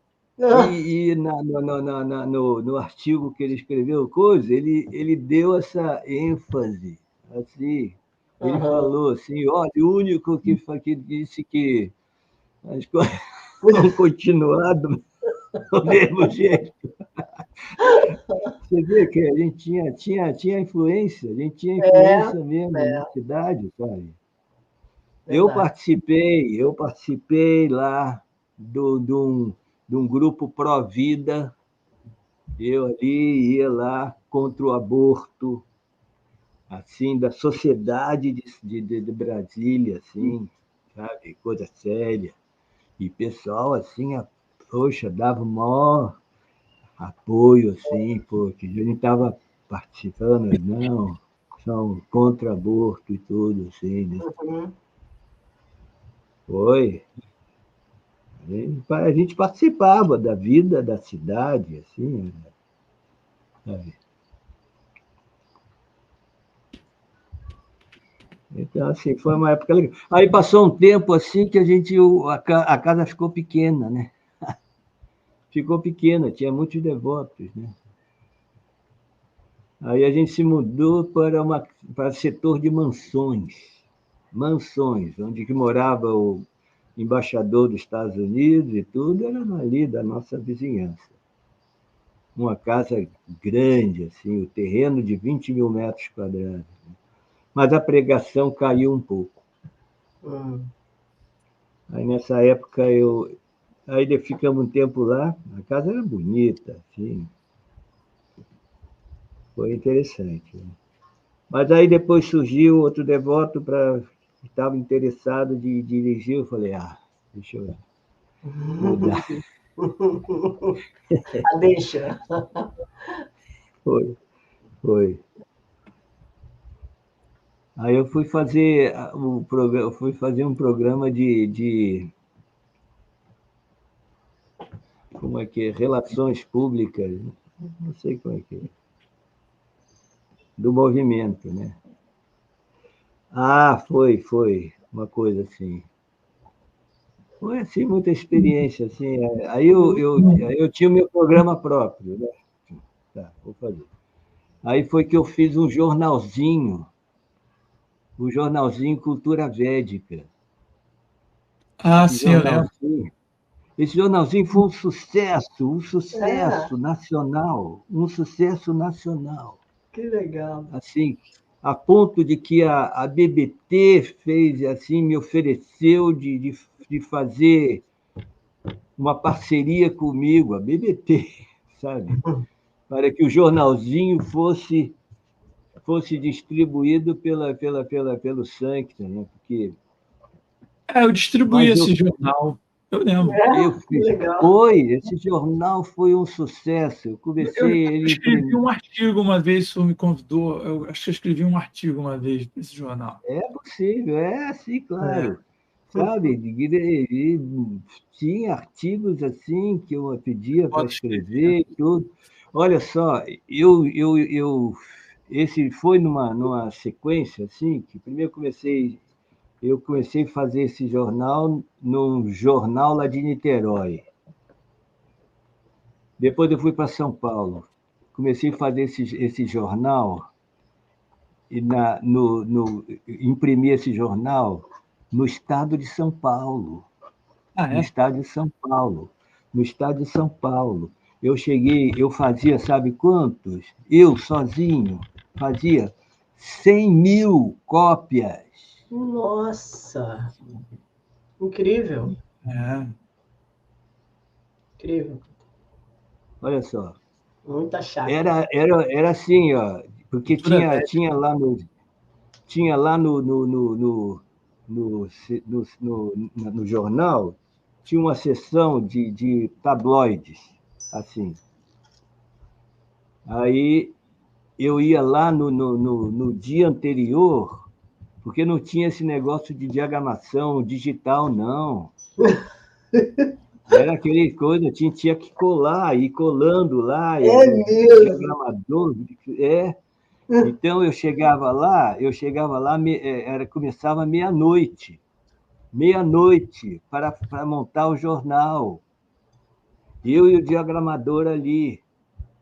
E no artigo que ele escreveu, ele deu essa ênfase, assim. Ele falou assim, olha, o único que disse que as coisas vão continuar do mesmo jeito. Você vê que a gente tinha influência, mesmo na cidade, sabe? Eu participei lá de um grupo pró-vida. Eu ali ia lá contra o aborto, assim, da sociedade de Brasília, assim, sabe? Coisa séria. E pessoal, assim, poxa, dava o maior apoio, assim, porque a gente estava participando, não, são contra aborto e tudo, assim, né? Foi. A gente participava da vida da cidade, assim, sabe? Então, assim, foi uma época legal. Aí passou um tempo, assim, que a casa ficou pequena, né? Ficou pequena, tinha muitos devotos, né? Aí a gente se mudou para setor de mansões, onde que morava o embaixador dos Estados Unidos e tudo, era ali da nossa vizinhança. Uma casa grande, assim, o terreno de 20 mil metros quadrados. Mas a caiu um pouco. Aí, nessa época, aí ficamos um tempo lá, a casa era bonita, assim. Foi interessante. Né? Mas aí depois surgiu outro devoto que estava interessado de dirigir. Eu falei, deixa eu mudar. Deixa. Foi. Aí eu fui fazer um programa de como é que é? Relações públicas, não sei como é que é, do movimento, né? Foi uma coisa assim. Foi assim, muita experiência, assim. Aí eu tinha o meu programa próprio, né? Tá, vou fazer. Aí foi que eu fiz um jornalzinho Cultura Védica. Sim, eu lembro. Esse jornalzinho foi um sucesso nacional, um sucesso nacional. Que legal. Assim, a ponto de que a BBT fez, assim, me ofereceu de fazer uma parceria comigo, a BBT, sabe? Para que o jornalzinho fosse distribuído pelo Sancta, né? Porque, Eu distribuí esse jornal, eu lembro. Que legal. Esse jornal foi um sucesso. Eu comecei ele. Escrevi um artigo uma vez, o senhor me convidou, eu acho que eu escrevi um artigo uma vez desse jornal. É possível, sim, claro. Sabe? E tinha artigos assim que eu pedia para escrever, tudo. Olha só, esse foi numa sequência assim, que primeiro eu comecei a fazer esse jornal num jornal lá de Niterói. Depois eu fui para São Paulo. Comecei a fazer esse jornal e imprimir esse jornal no estado de São Paulo. No estado de São Paulo. No estado de São Paulo. Eu fazia, sabe quantos? Eu, sozinho, fazia 100.000 cópias. Nossa! Incrível. Incrível. Olha só. Muita chave. Era assim, ó, porque tinha lá no jornal, tinha uma seção de tabloides, assim. Aí eu ia lá no dia anterior, porque não tinha esse negócio de diagramação digital, não. Era aquele coisa, tinha que colar, ir colando lá. Mesmo? Diagramador. Então, eu chegava lá, começava meia-noite para montar o jornal. Eu e o diagramador ali,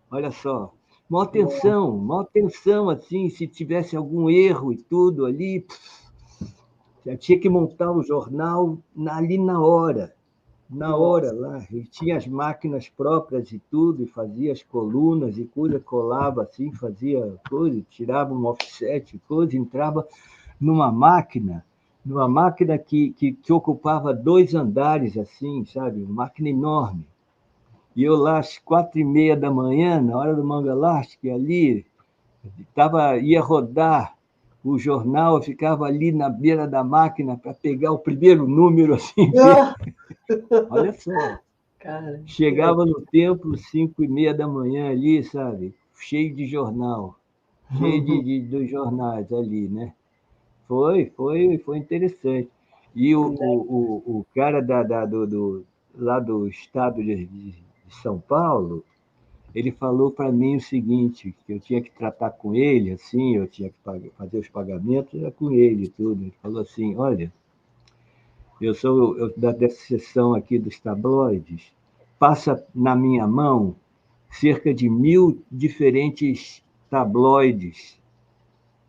olha só. Maior atenção, assim, se tivesse algum erro e tudo ali, já tinha que montar o jornal ali na hora lá. Ele tinha as máquinas próprias e tudo, e fazia as colunas e coisa, colava assim, fazia coisa, tirava um offset, coisa, entrava numa máquina que ocupava 2 andares, assim, sabe? Uma máquina enorme. E eu lá às 4h30 da manhã, na hora do manga elástica, ali, ia rodar o jornal, eu ficava ali na beira da máquina para pegar o primeiro número, assim. Olha só. Cara, chegava no templo 5h30 da manhã ali, sabe? Cheio de jornal. Cheio dos jornais ali, né? Foi interessante. E o cara lá do estado de São Paulo, ele falou para mim o seguinte, que eu tinha que tratar com ele, assim, eu tinha que fazer os pagamentos, era com ele e tudo. Ele falou assim, olha, eu sou dessa seção aqui dos tabloides, passa na minha mão cerca de 1.000 diferentes tabloides,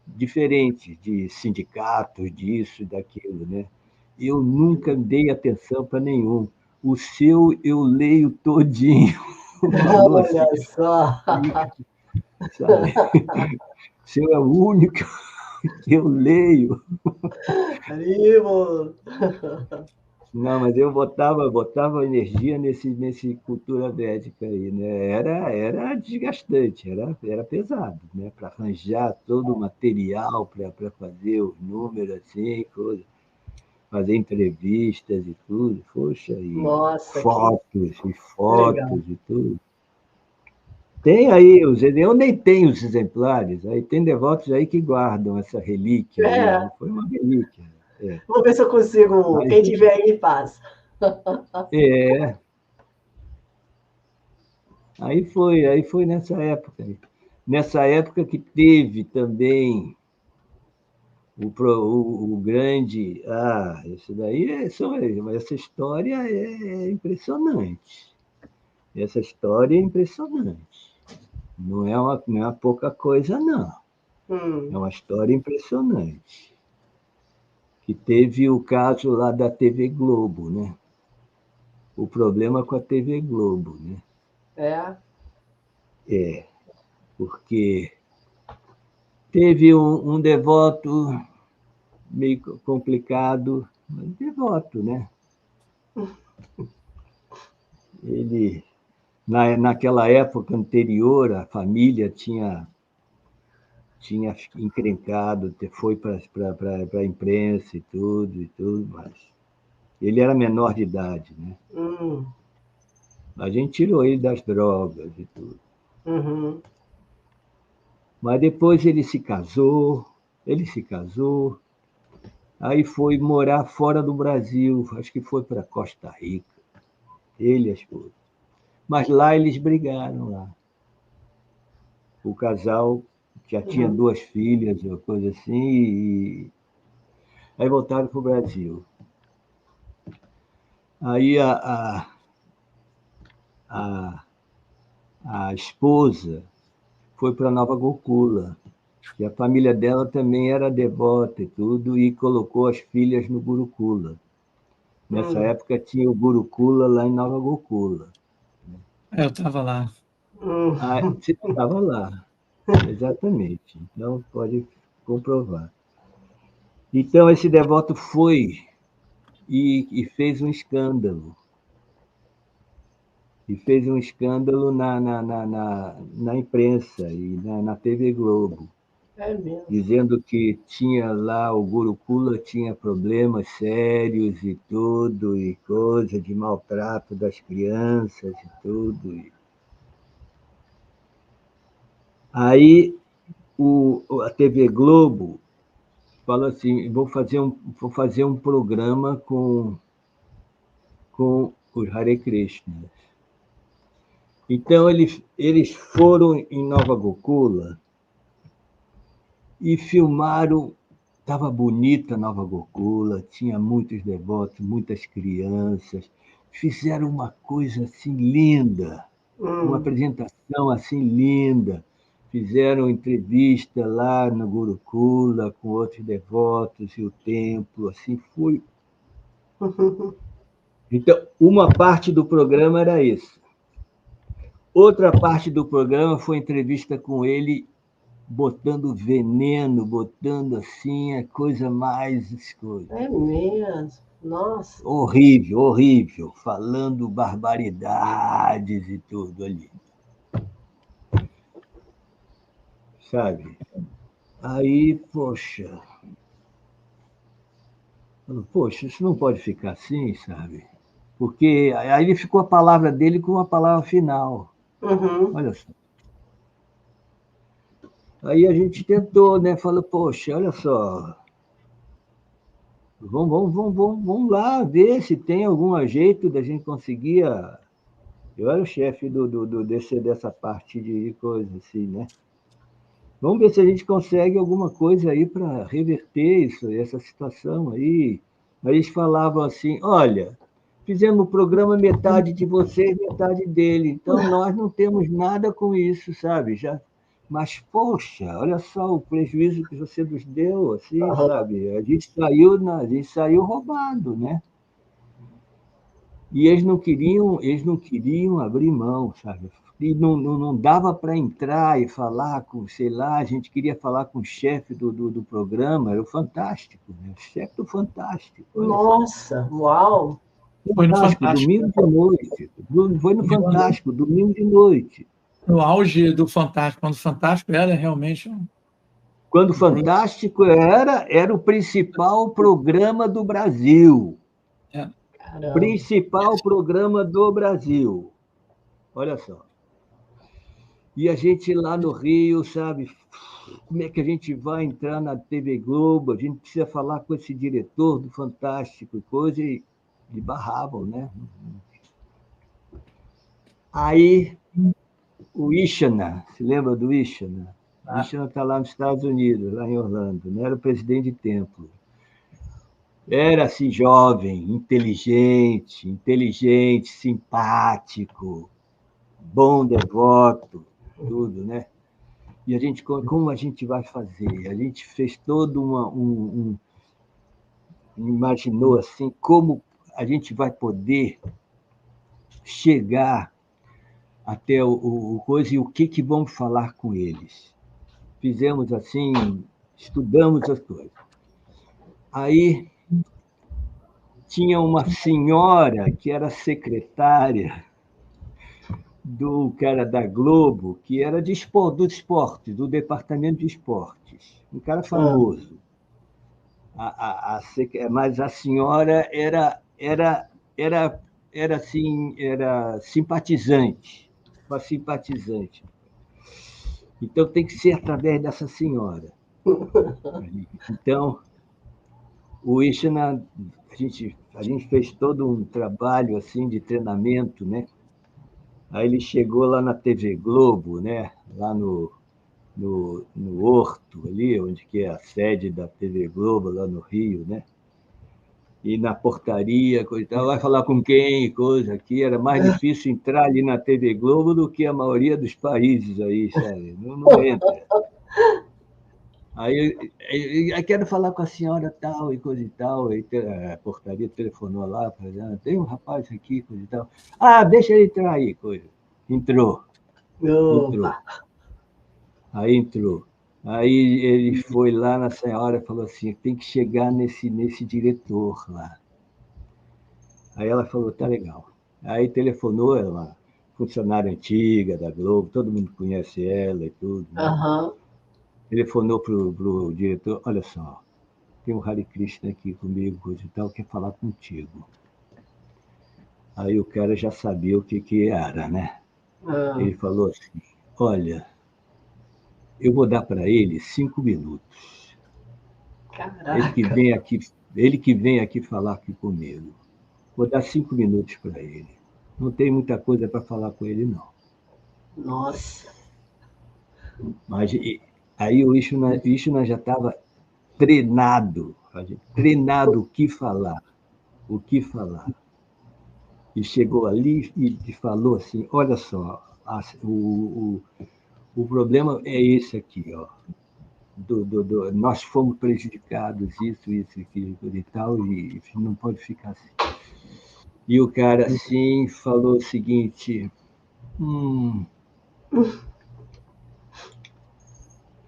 diferentes, de sindicatos, disso e daquilo, né? Eu nunca dei atenção para nenhum. O seu eu leio todinho. Olha assim, só. Sabe? O seu é o único que eu leio. Arriba. Não, mas eu botava energia nesse cultura védica aí, né? Era desgastante, era pesado, né? Para arranjar todo o material para fazer os números assim, coisa, fazer entrevistas e tudo, poxa, Nossa, fotos legal. e tudo. Tem aí, eu nem tenho os exemplares, aí tem devotos aí que guardam essa relíquia aí, foi uma relíquia. Vou ver se eu consigo. Quem tiver aí, me passa. Aí foi nessa época. Nessa época que teve também o grande. Isso daí essa história é impressionante. Essa história é impressionante. Não é uma pouca coisa, não. É uma história impressionante. Que teve o caso lá da TV Globo, né? o problema com a TV Globo, né? Porque teve um devoto meio complicado, mas devoto, né? Ele, naquela época anterior, a família tinha encrencado, foi para a imprensa e tudo, mas ele era menor de idade, né? A gente tirou ele das drogas e tudo. Mas depois ele se casou, aí foi morar fora do Brasil, acho que foi para Costa Rica, ele e a esposa. Mas lá eles brigaram lá. O casal já tinha 2 filhas, uma coisa assim, e aí voltaram para o Brasil. Aí a esposa foi para Nova Gokula, e a família dela também era devota e tudo, e colocou as filhas no Gurukula. Nessa época tinha o Gurukula lá em Nova Gokula. Eu estava lá. Você estava lá, exatamente. Então, pode comprovar. Então, esse devoto foi e fez um escândalo. Na imprensa e na TV Globo. Dizendo que tinha lá, o Gurukula tinha problemas sérios e tudo, e coisa de maltrato das crianças e tudo. Aí a TV Globo falou assim, vou fazer um programa com os Hare Krishnas. Então, eles foram em Nova Gokula e filmaram. Estava bonita Nova Gokula, tinha muitos devotos, muitas crianças. Fizeram uma coisa assim linda, uma apresentação assim linda. Fizeram entrevista lá no Gurukula com outros devotos e o templo, assim foi. Então, uma parte do programa era isso. Outra parte do programa foi entrevista com ele, botando veneno, botando assim, a coisa mais escura. É mesmo? Nossa. Horrível, falando barbaridades e tudo ali. Sabe? Aí, poxa, isso não pode ficar assim, sabe? Porque aí ele ficou a palavra dele com a palavra final. Olha só. Aí a gente tentou, né? Falou, poxa, olha só, vamos lá ver se tem algum jeito da gente conseguir. Eu era o chefe dessa parte de coisa assim, né? Vamos ver se a gente consegue alguma coisa aí para reverter essa situação aí. Aí eles falavam assim, olha, fizemos o programa metade de vocês, metade dele, então nós não temos nada com isso, sabe? Mas, poxa, olha só o prejuízo que você nos deu, assim, sabe? A gente saiu roubado, né? E eles não queriam abrir mão, sabe? E não dava para entrar e falar com, sei lá, a gente queria falar com o chefe do programa, era o Fantástico, né? O chefe do Fantástico. Nossa, uau! Foi no Fantástico. Domingo de noite. Foi no Fantástico, domingo de noite. No auge do Fantástico, quando o Fantástico era realmente... Quando o Fantástico era o principal programa do Brasil. Principal programa do Brasil. Olha só. E a gente lá no Rio, sabe, como é que a gente vai entrar na TV Globo? A gente precisa falar com esse diretor do Fantástico, coisa, e barravam, né? Aí, o Ishana, se lembra do Ishana? O Ishana está lá nos Estados Unidos, lá em Orlando, né? Era o presidente de templo. Era assim, jovem, inteligente, simpático, bom devoto, tudo, né? E a gente, como a gente vai fazer? A gente fez todo imaginou assim, como a gente vai poder chegar até o coisa e o que vamos falar com eles. Fizemos assim, estudamos as coisas. Aí tinha uma senhora que era secretária do cara da Globo, que era do esporte, do departamento de esportes. Um cara famoso. Mas a senhora era assim, era simpatizante, uma simpatizante. Então tem que ser através dessa senhora. Então, o Ishna, a gente fez todo um trabalho assim de treinamento, né? Aí ele chegou lá na TV Globo, né? Lá no Horto, ali, onde que é a sede da TV Globo, lá no Rio, né? E na portaria, coisa e tal, vai falar com quem, coisa aqui. Era mais difícil entrar ali na TV Globo do que a maioria dos países aí, sabe? Não entra. Aí eu quero falar com a senhora tal e coisa e tal. Aí a portaria telefonou lá, falando, tem um rapaz aqui, coisa e tal. Ah, deixa ele entrar aí, coisa. Entrou. Aí entrou. Aí ele foi lá na senhora e falou assim, tem que chegar nesse diretor lá. Aí ela falou, tá legal. Aí telefonou, ela, funcionária antiga da Globo, todo mundo conhece ela e tudo. Né? Uhum. Telefonou pro diretor, olha só, tem um Hare Krishna aqui comigo, coisa e tal, quer falar contigo. Aí o cara já sabia o que era, né? Ele falou assim, olha, eu vou dar para ele 5 minutos. Caraca. Ele que vem aqui falar aqui comigo. Vou dar 5 minutos para ele. Não tem muita coisa para falar com ele, não. Nossa. Mas aí o Ishna já estava treinado o que falar. E chegou ali e falou assim, olha só, o problema é esse aqui, ó. Nós fomos prejudicados, isso, aquilo e tal, e não pode ficar assim. E o cara, assim, falou o seguinte,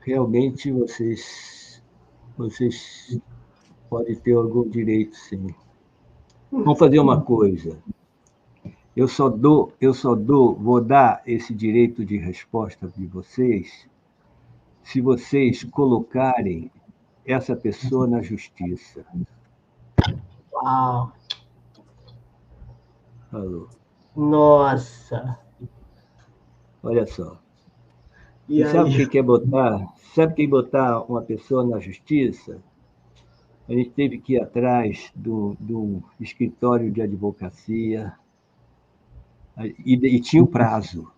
realmente vocês podem ter algum direito, sim. Vamos fazer uma coisa. Vou dar esse direito de resposta de vocês se vocês colocarem essa pessoa na justiça. Uau! Falou. Nossa! Olha só. E sabe o que é botar? Sabe quem botar uma pessoa na justiça? A gente teve que ir atrás do escritório de advocacia e tinha o prazo.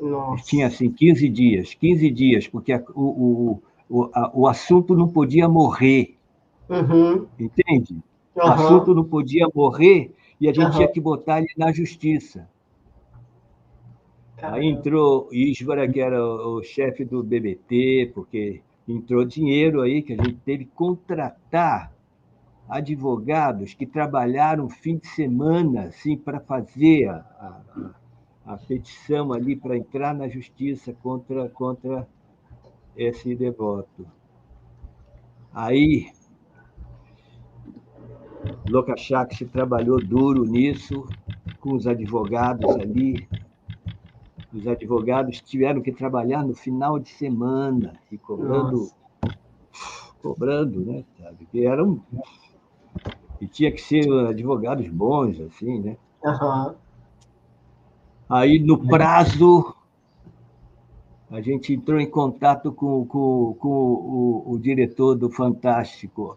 Nossa. Tinha assim 15 dias, porque o assunto não podia morrer. Uhum. Entende? O assunto não podia morrer e a gente tinha que botar ele na justiça. Caramba. Aí entrou Ísvara, que era o chefe do BBT, porque entrou dinheiro aí que a gente teve que contratar advogados que trabalharam fim de semana assim, para fazer a petição ali, para entrar na justiça contra esse devoto. Aí, Lokashakti trabalhou duro nisso, com os advogados ali. Os advogados tiveram que trabalhar no final de semana e cobrando, né? Sabe? Que eram... E tinha que ser advogados bons, assim, né? Uhum. Aí, no prazo, a gente entrou em contato com o diretor do Fantástico.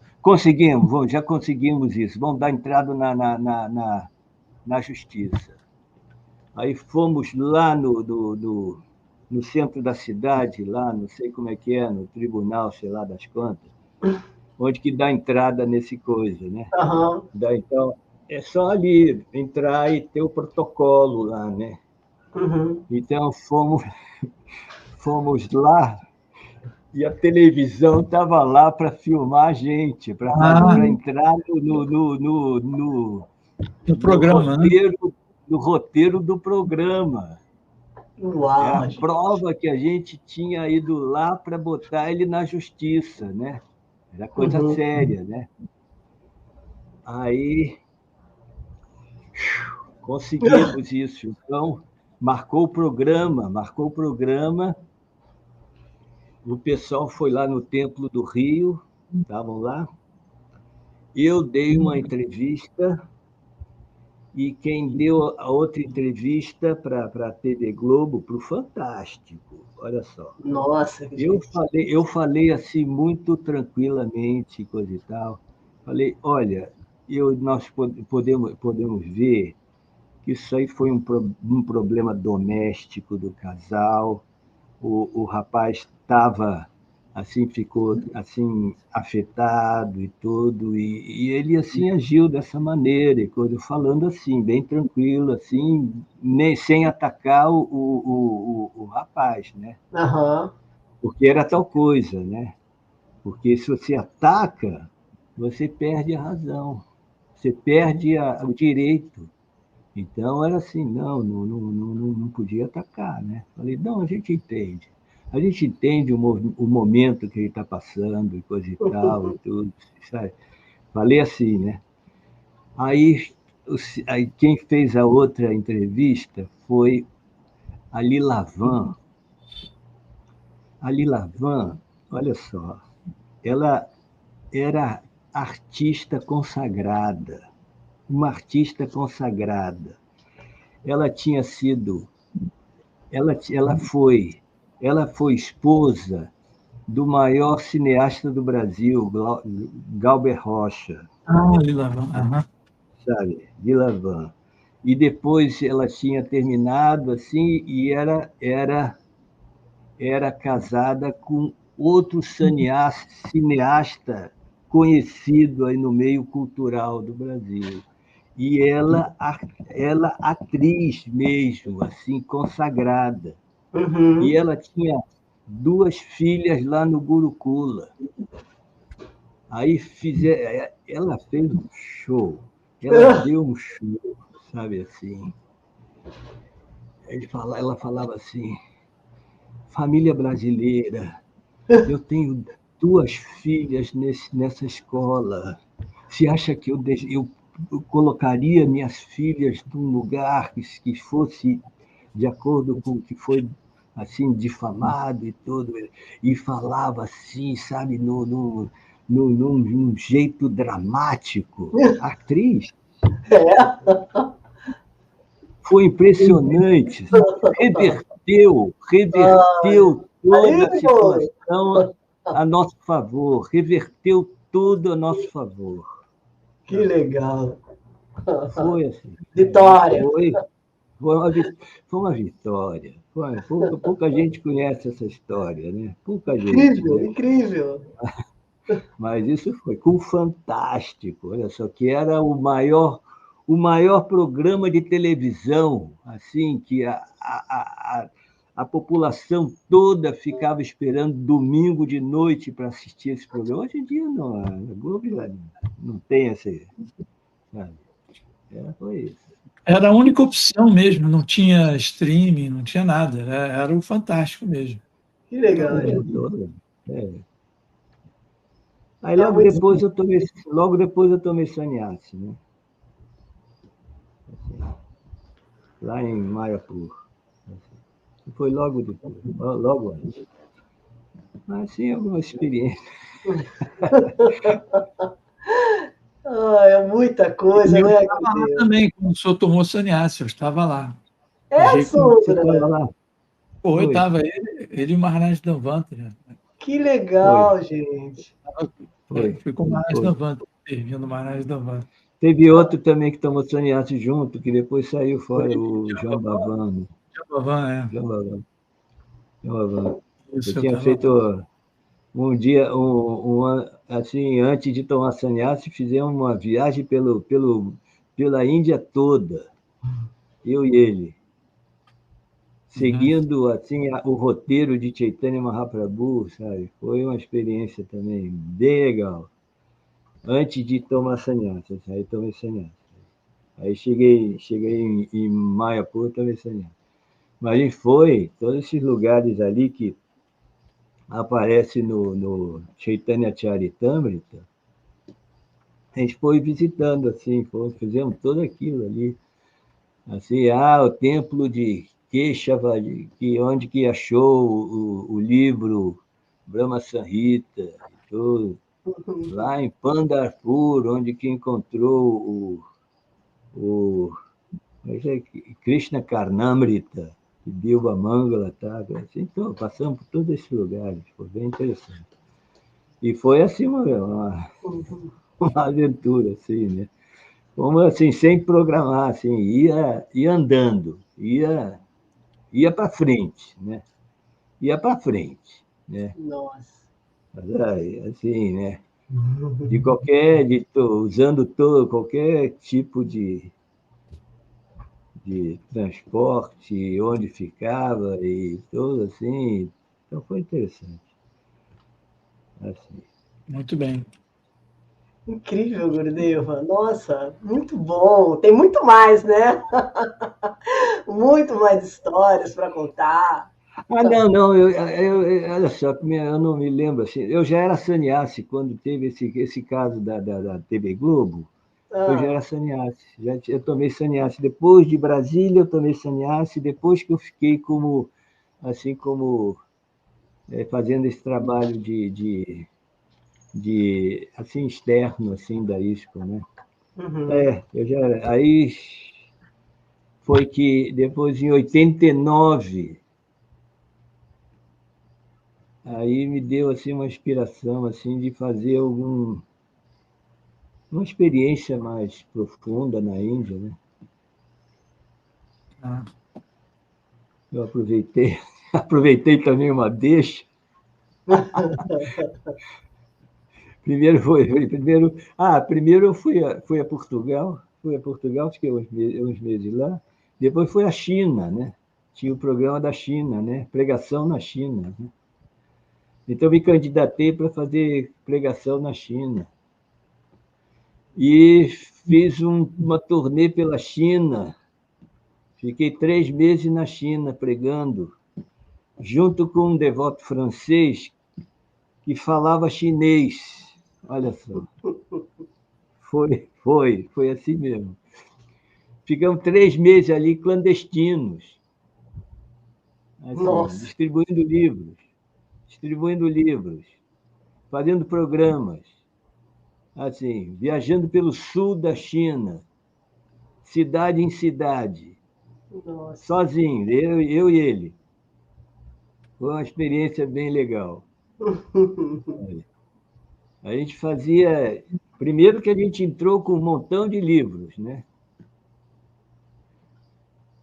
Já conseguimos isso. Vamos dar entrada na justiça. Aí fomos lá no centro da cidade, lá, não sei como é que é, no tribunal, sei lá das quantas, onde que dá entrada nesse coisa, né? Uhum. Então, é só ali entrar e ter o protocolo lá, né? Uhum. Então, fomos lá e a televisão estava lá para filmar a gente, para entrar no programa, roteiro, né? do roteiro do programa. Uau, É a prova que a gente tinha ido lá para botar ele na justiça, né? Era coisa séria, né? Aí conseguimos isso. Então, marcou o programa. O pessoal foi lá no Templo do Rio, estavam lá. Eu dei uma entrevista e quem deu a outra entrevista para a TV Globo, para o Fantástico, olha só. Nossa, eu falei assim muito tranquilamente, coisa e tal. Falei, olha, nós podemos ver que isso aí foi um problema doméstico do casal. O rapaz estava assim, ficou assim afetado e tudo, e ele assim agiu dessa maneira, e coisa, falando assim, bem tranquilo, assim, nem sem atacar o rapaz, né? Uhum. Porque era tal coisa, né? Porque se você ataca, você perde a razão, você perde o direito. Então era assim, não podia atacar, né? Falei, não, a gente entende. A gente entende o momento que ele está passando, e coisa e tal, e tudo, sabe? Falei assim, né? Aí quem fez a outra entrevista foi a Lilavan. A Lilavan, olha só, ela era artista consagrada, uma artista consagrada. Ela tinha sido ela foi esposa do maior cineasta do Brasil, Galber Rocha, Lila, sabe? Djavan. E depois ela tinha terminado assim e era casada com outro cineasta conhecido aí no meio cultural do Brasil. E ela atriz mesmo, assim, consagrada. E ela tinha 2 filhas lá no Gurukula. Aí ela fez um show, ela deu um show, sabe assim. Ela falava assim, família brasileira, eu tenho 2 filhas nessa escola. Você acha que eu colocaria minhas filhas num lugar que fosse de acordo com o que foi assim difamado e tudo? E falava assim, sabe, num jeito dramático. A atriz foi impressionante, reverteu toda a situação a nosso favor, reverteu tudo a nosso favor. Que legal. Foi assim. Vitória. Foi uma vitória. Pouca gente conhece essa história, né? Pouca gente. Incrível, Né? incrível. Mas isso foi com o Fantástico, olha só, que era o maior programa de televisão, assim, que a população toda ficava esperando domingo de noite para assistir esse programa. Hoje em dia, não, a Globo já não tem essa. Sabe? Foi isso. Era a única opção mesmo, não tinha streaming, não tinha nada, era o Fantástico mesmo. Que legal. Aí logo depois eu tomei sannyasi, né? Assim, lá em Mayapur. Assim. Foi logo depois, logo antes. Mas sim, alguma experiência. É muita coisa, eu né? estava lá também, quando o senhor tomou sannyasi, eu estava lá. Sandra? Você estava lá? Pô, eu estava, ele e o Maharaj Danvantari. Que legal, gente. Fui com o Maharaj Danvantari, servindo o Maharaj Danvantari. Teve outro também que tomou sannyasi junto, que depois saiu fora, o Jambavan. Jambavan. Eu tinha feito um dia, assim, antes de tomar sannyasi, fizemos uma viagem pela Índia toda, eu e ele, seguindo assim o roteiro de Chaitanya Mahaprabhu, sabe? Foi uma experiência também bem legal. Antes de tomar sannyasi, aí tomei sannyasi. Aí cheguei em Mayapur, também saneado. Mas a gente foi, todos esses lugares ali que aparece no Chaitanya Charitamrita, a gente foi visitando, assim, fizemos tudo aquilo ali. Assim, o templo de Keshava, onde que achou o livro Brahma Samhita, e tudo. Lá em Pandharpur, onde que encontrou o Krishna Karnamrita, de Bilba Mangala, tá? Assim, então, passamos por todos esses lugares, foi bem interessante. E foi assim uma aventura, assim, né? Como assim, sem programar, assim, ia andando, ia para frente, né? Ia para frente, né? Nossa. Assim, né? Usando qualquer tipo de transporte, onde ficava e tudo assim. Então foi interessante. Assim. Muito bem. Incrível, Gurudeva. Nossa, muito bom. Tem muito mais, né? Muito mais histórias para contar. Não, olha só, eu não me lembro assim. Eu já era sannyasi quando teve esse caso da TV Globo. Eu já era sannyasi, eu tomei sannyasi. Depois de Brasília, eu tomei sannyasi. Depois que eu fiquei assim como fazendo esse trabalho de assim externo assim da ISCO, né? Uhum. Aí foi que depois em 89 aí me deu assim uma inspiração assim de fazer uma experiência mais profunda na Índia, né? Ah, Eu aproveitei também uma deixa. Primeiro eu fui a Portugal, fiquei uns meses lá. Depois fui à China, né? Tinha o programa da China, né? Pregação na China, né? Então me candidatei para fazer pregação na China. E fiz uma turnê pela China. Fiquei 3 meses na China pregando, junto com um devoto francês que falava chinês. Olha só. Foi assim mesmo. Ficamos 3 meses ali clandestinos, assim, Nossa. distribuindo livros, fazendo programas, assim, viajando pelo sul da China, cidade em cidade, Nossa. sozinho, eu e ele. Foi uma experiência bem legal. A gente fazia. Primeiro que a gente entrou com um montão de livros, né?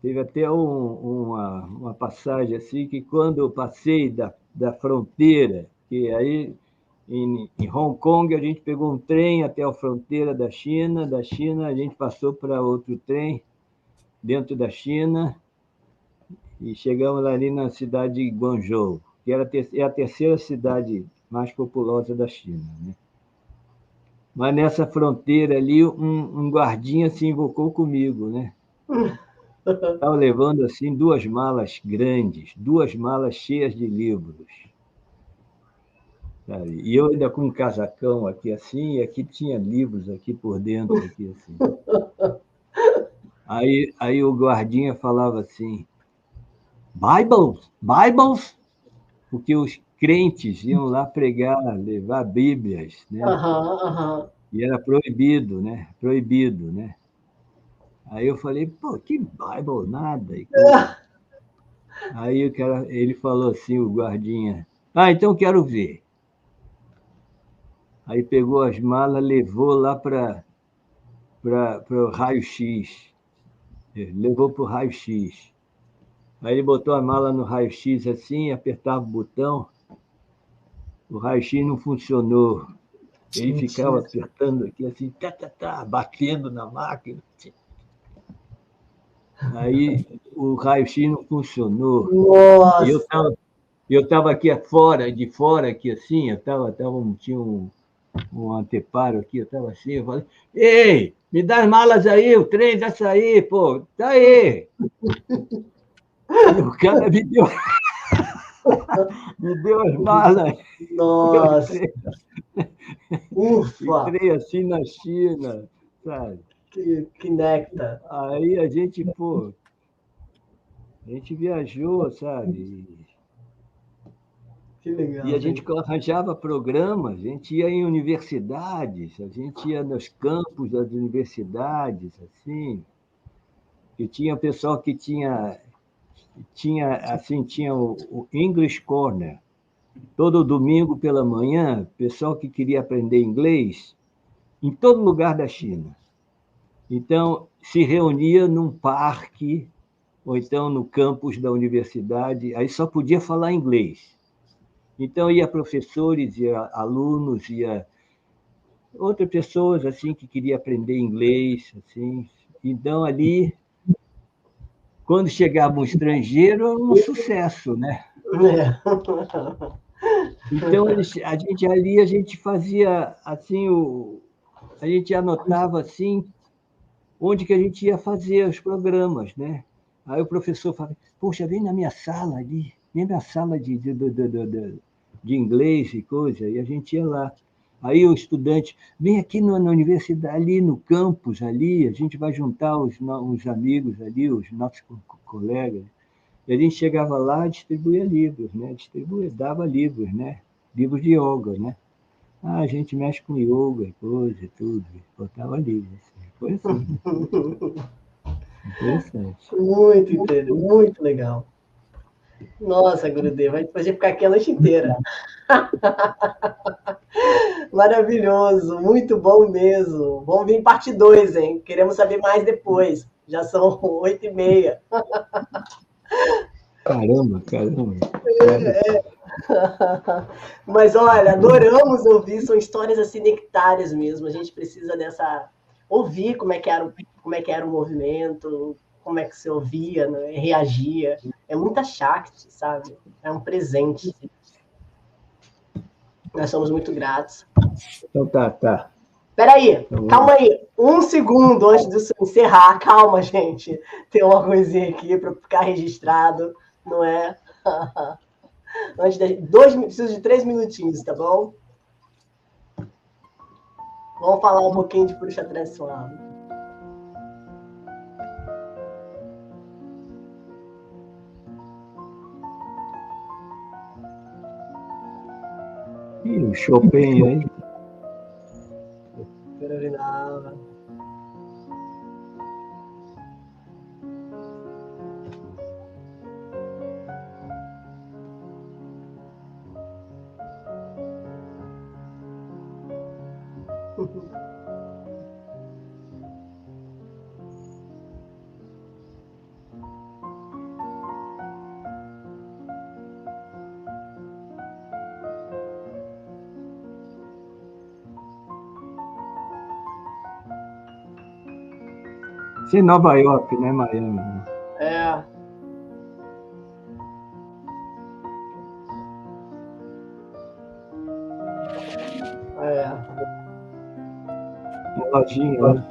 Teve até uma passagem assim que quando eu passei da fronteira, que aí em Hong Kong a gente pegou um trem até a fronteira da China a gente passou para outro trem dentro da China e chegamos ali na cidade de Guangzhou, que é a terceira cidade mais populosa da China, né? Mas nessa fronteira ali, um guardinha se invocou comigo, né? Estava levando assim 2 malas grandes, 2 malas cheias de livros. Sabe? E eu ainda com um casacão aqui assim, e aqui tinha livros aqui por dentro, aqui assim. Aí o guardinha falava assim, Bibles, porque os crentes iam lá pregar, levar Bíblias, né? E era proibido, né? Proibido, né? Aí eu falei, pô, que Bible, nada e coisa. Aí ele falou assim, o guardinha, então quero ver. Aí pegou as malas, levou lá para o raio-x. Levou para o raio-x. Aí ele botou a mala no raio-x assim, apertava o botão, o raio-x não funcionou. Ele ficava apertando aqui assim, batendo na máquina. Aí o raio-x não funcionou. Nossa. E eu estava aqui de fora, aqui assim, tinha um anteparo aqui, eu estava assim, eu falei, ei, Me dá as malas aí, o trem já saiu, pô. Tá aí. E o cara me deu as malas. Nossa, ufa, Entrei assim na China, sabe? que néctar. Aí a gente, pô, a gente viajou, sabe? Que legal, E a gente gente. arranjava programas, a gente ia em universidades, a gente ia nos campos das universidades, assim, e tinha pessoal que tinha o English Corner. Todo domingo pela manhã, pessoal que queria aprender inglês, em todo lugar da China. Então, se reunia num parque, ou então no campus da universidade, aí só podia falar inglês. Então, ia professores, ia alunos, ia outras pessoas assim que queriam aprender inglês. Assim. Então, ali, quando chegava um estrangeiro, era um sucesso, né? É. Então, a gente fazia assim, a gente anotava assim, onde que a gente ia fazer os programas, né? Aí o professor falava, poxa, vem na minha sala ali, vem na sala de inglês e coisa, e a gente ia lá. Aí o estudante, vem aqui na universidade, ali no campus, ali, a gente vai juntar os amigos ali, os nossos colegas. E a gente chegava lá e distribuía livros, né? Dava livros, né? Livros de yoga, né? Ah, a gente mexe com yoga, coisa, tudo. Botava livros. Assim. Foi assim. Interessante. Muito interessante, muito legal. Nossa, Gurudev, vai fazer ficar aqui a noite inteira. Maravilhoso, muito bom mesmo. Vamos vir em parte 2, hein? Queremos saber mais depois. Já são 8h30. Caramba. Mas olha, adoramos ouvir, são histórias assim nectárias mesmo. A gente precisa dessa ouvir como é que era o movimento, como é que se ouvia, né? Reagia. É muita Shakti, sabe? É um presente. Nós somos muito gratos. Então tá. Peraí, calma aí. 1 segundo antes de você encerrar. Calma, gente. Tem uma coisinha aqui para ficar registrado, não é? Preciso de 3 minutinhos, tá bom? Vamos falar um pouquinho de Purusha Transforma. Ih, o Chopin aí. Fenomenal. Isso em Nova York, né, Miami? É. Uma lojinha, né?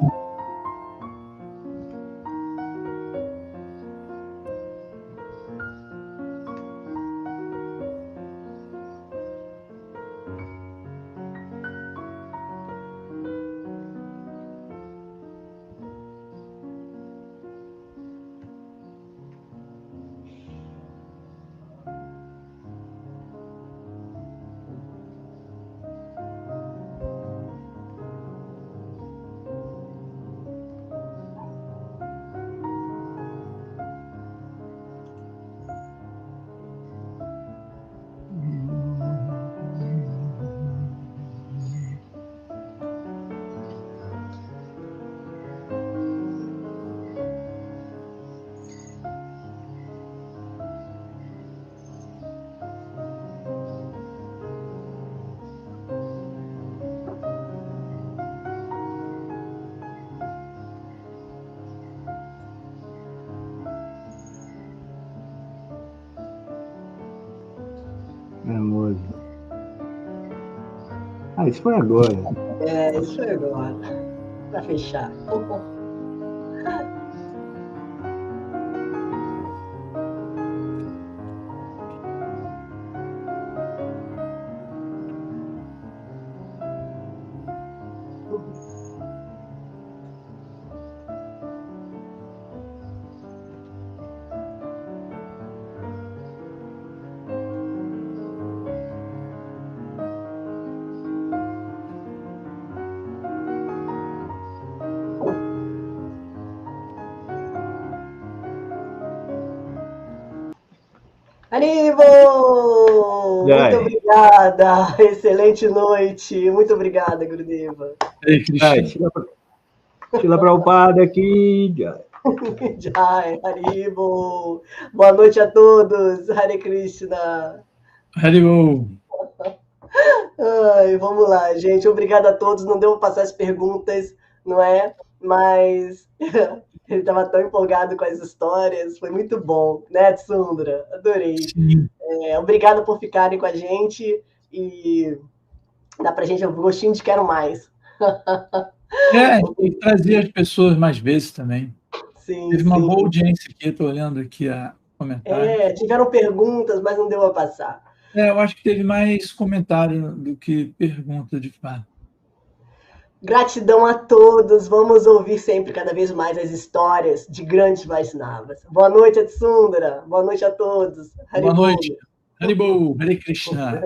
Ah, isso foi agora. Isso foi agora. para fechar. Haribo! Muito obrigada! Excelente noite! Muito obrigada, Gurudeva! Shila Prabhupada aqui! Jai, Haribo! Boa noite a todos! Hare Krishna! Haribo! Ai, vamos lá, gente. Obrigada a todos. Não deu para passar as perguntas, não é? Mas ele estava tão empolgado com as histórias. Foi muito bom, né, Tsundra? Adorei. Obrigada por ficarem com a gente e dá pra gente um gostinho de quero mais. Tem que trazer as pessoas mais vezes também. Sim, Teve uma boa audiência aqui, estou olhando aqui a comentários. Tiveram perguntas, mas não deu a passar. Eu acho que teve mais comentário do que pergunta, de fato. Gratidão a todos. Vamos ouvir sempre, cada vez mais, as histórias de grandes Vaishnavas. Boa noite, Tsundra. Boa noite a todos. Boa noite. Haribo. Hare Krishna.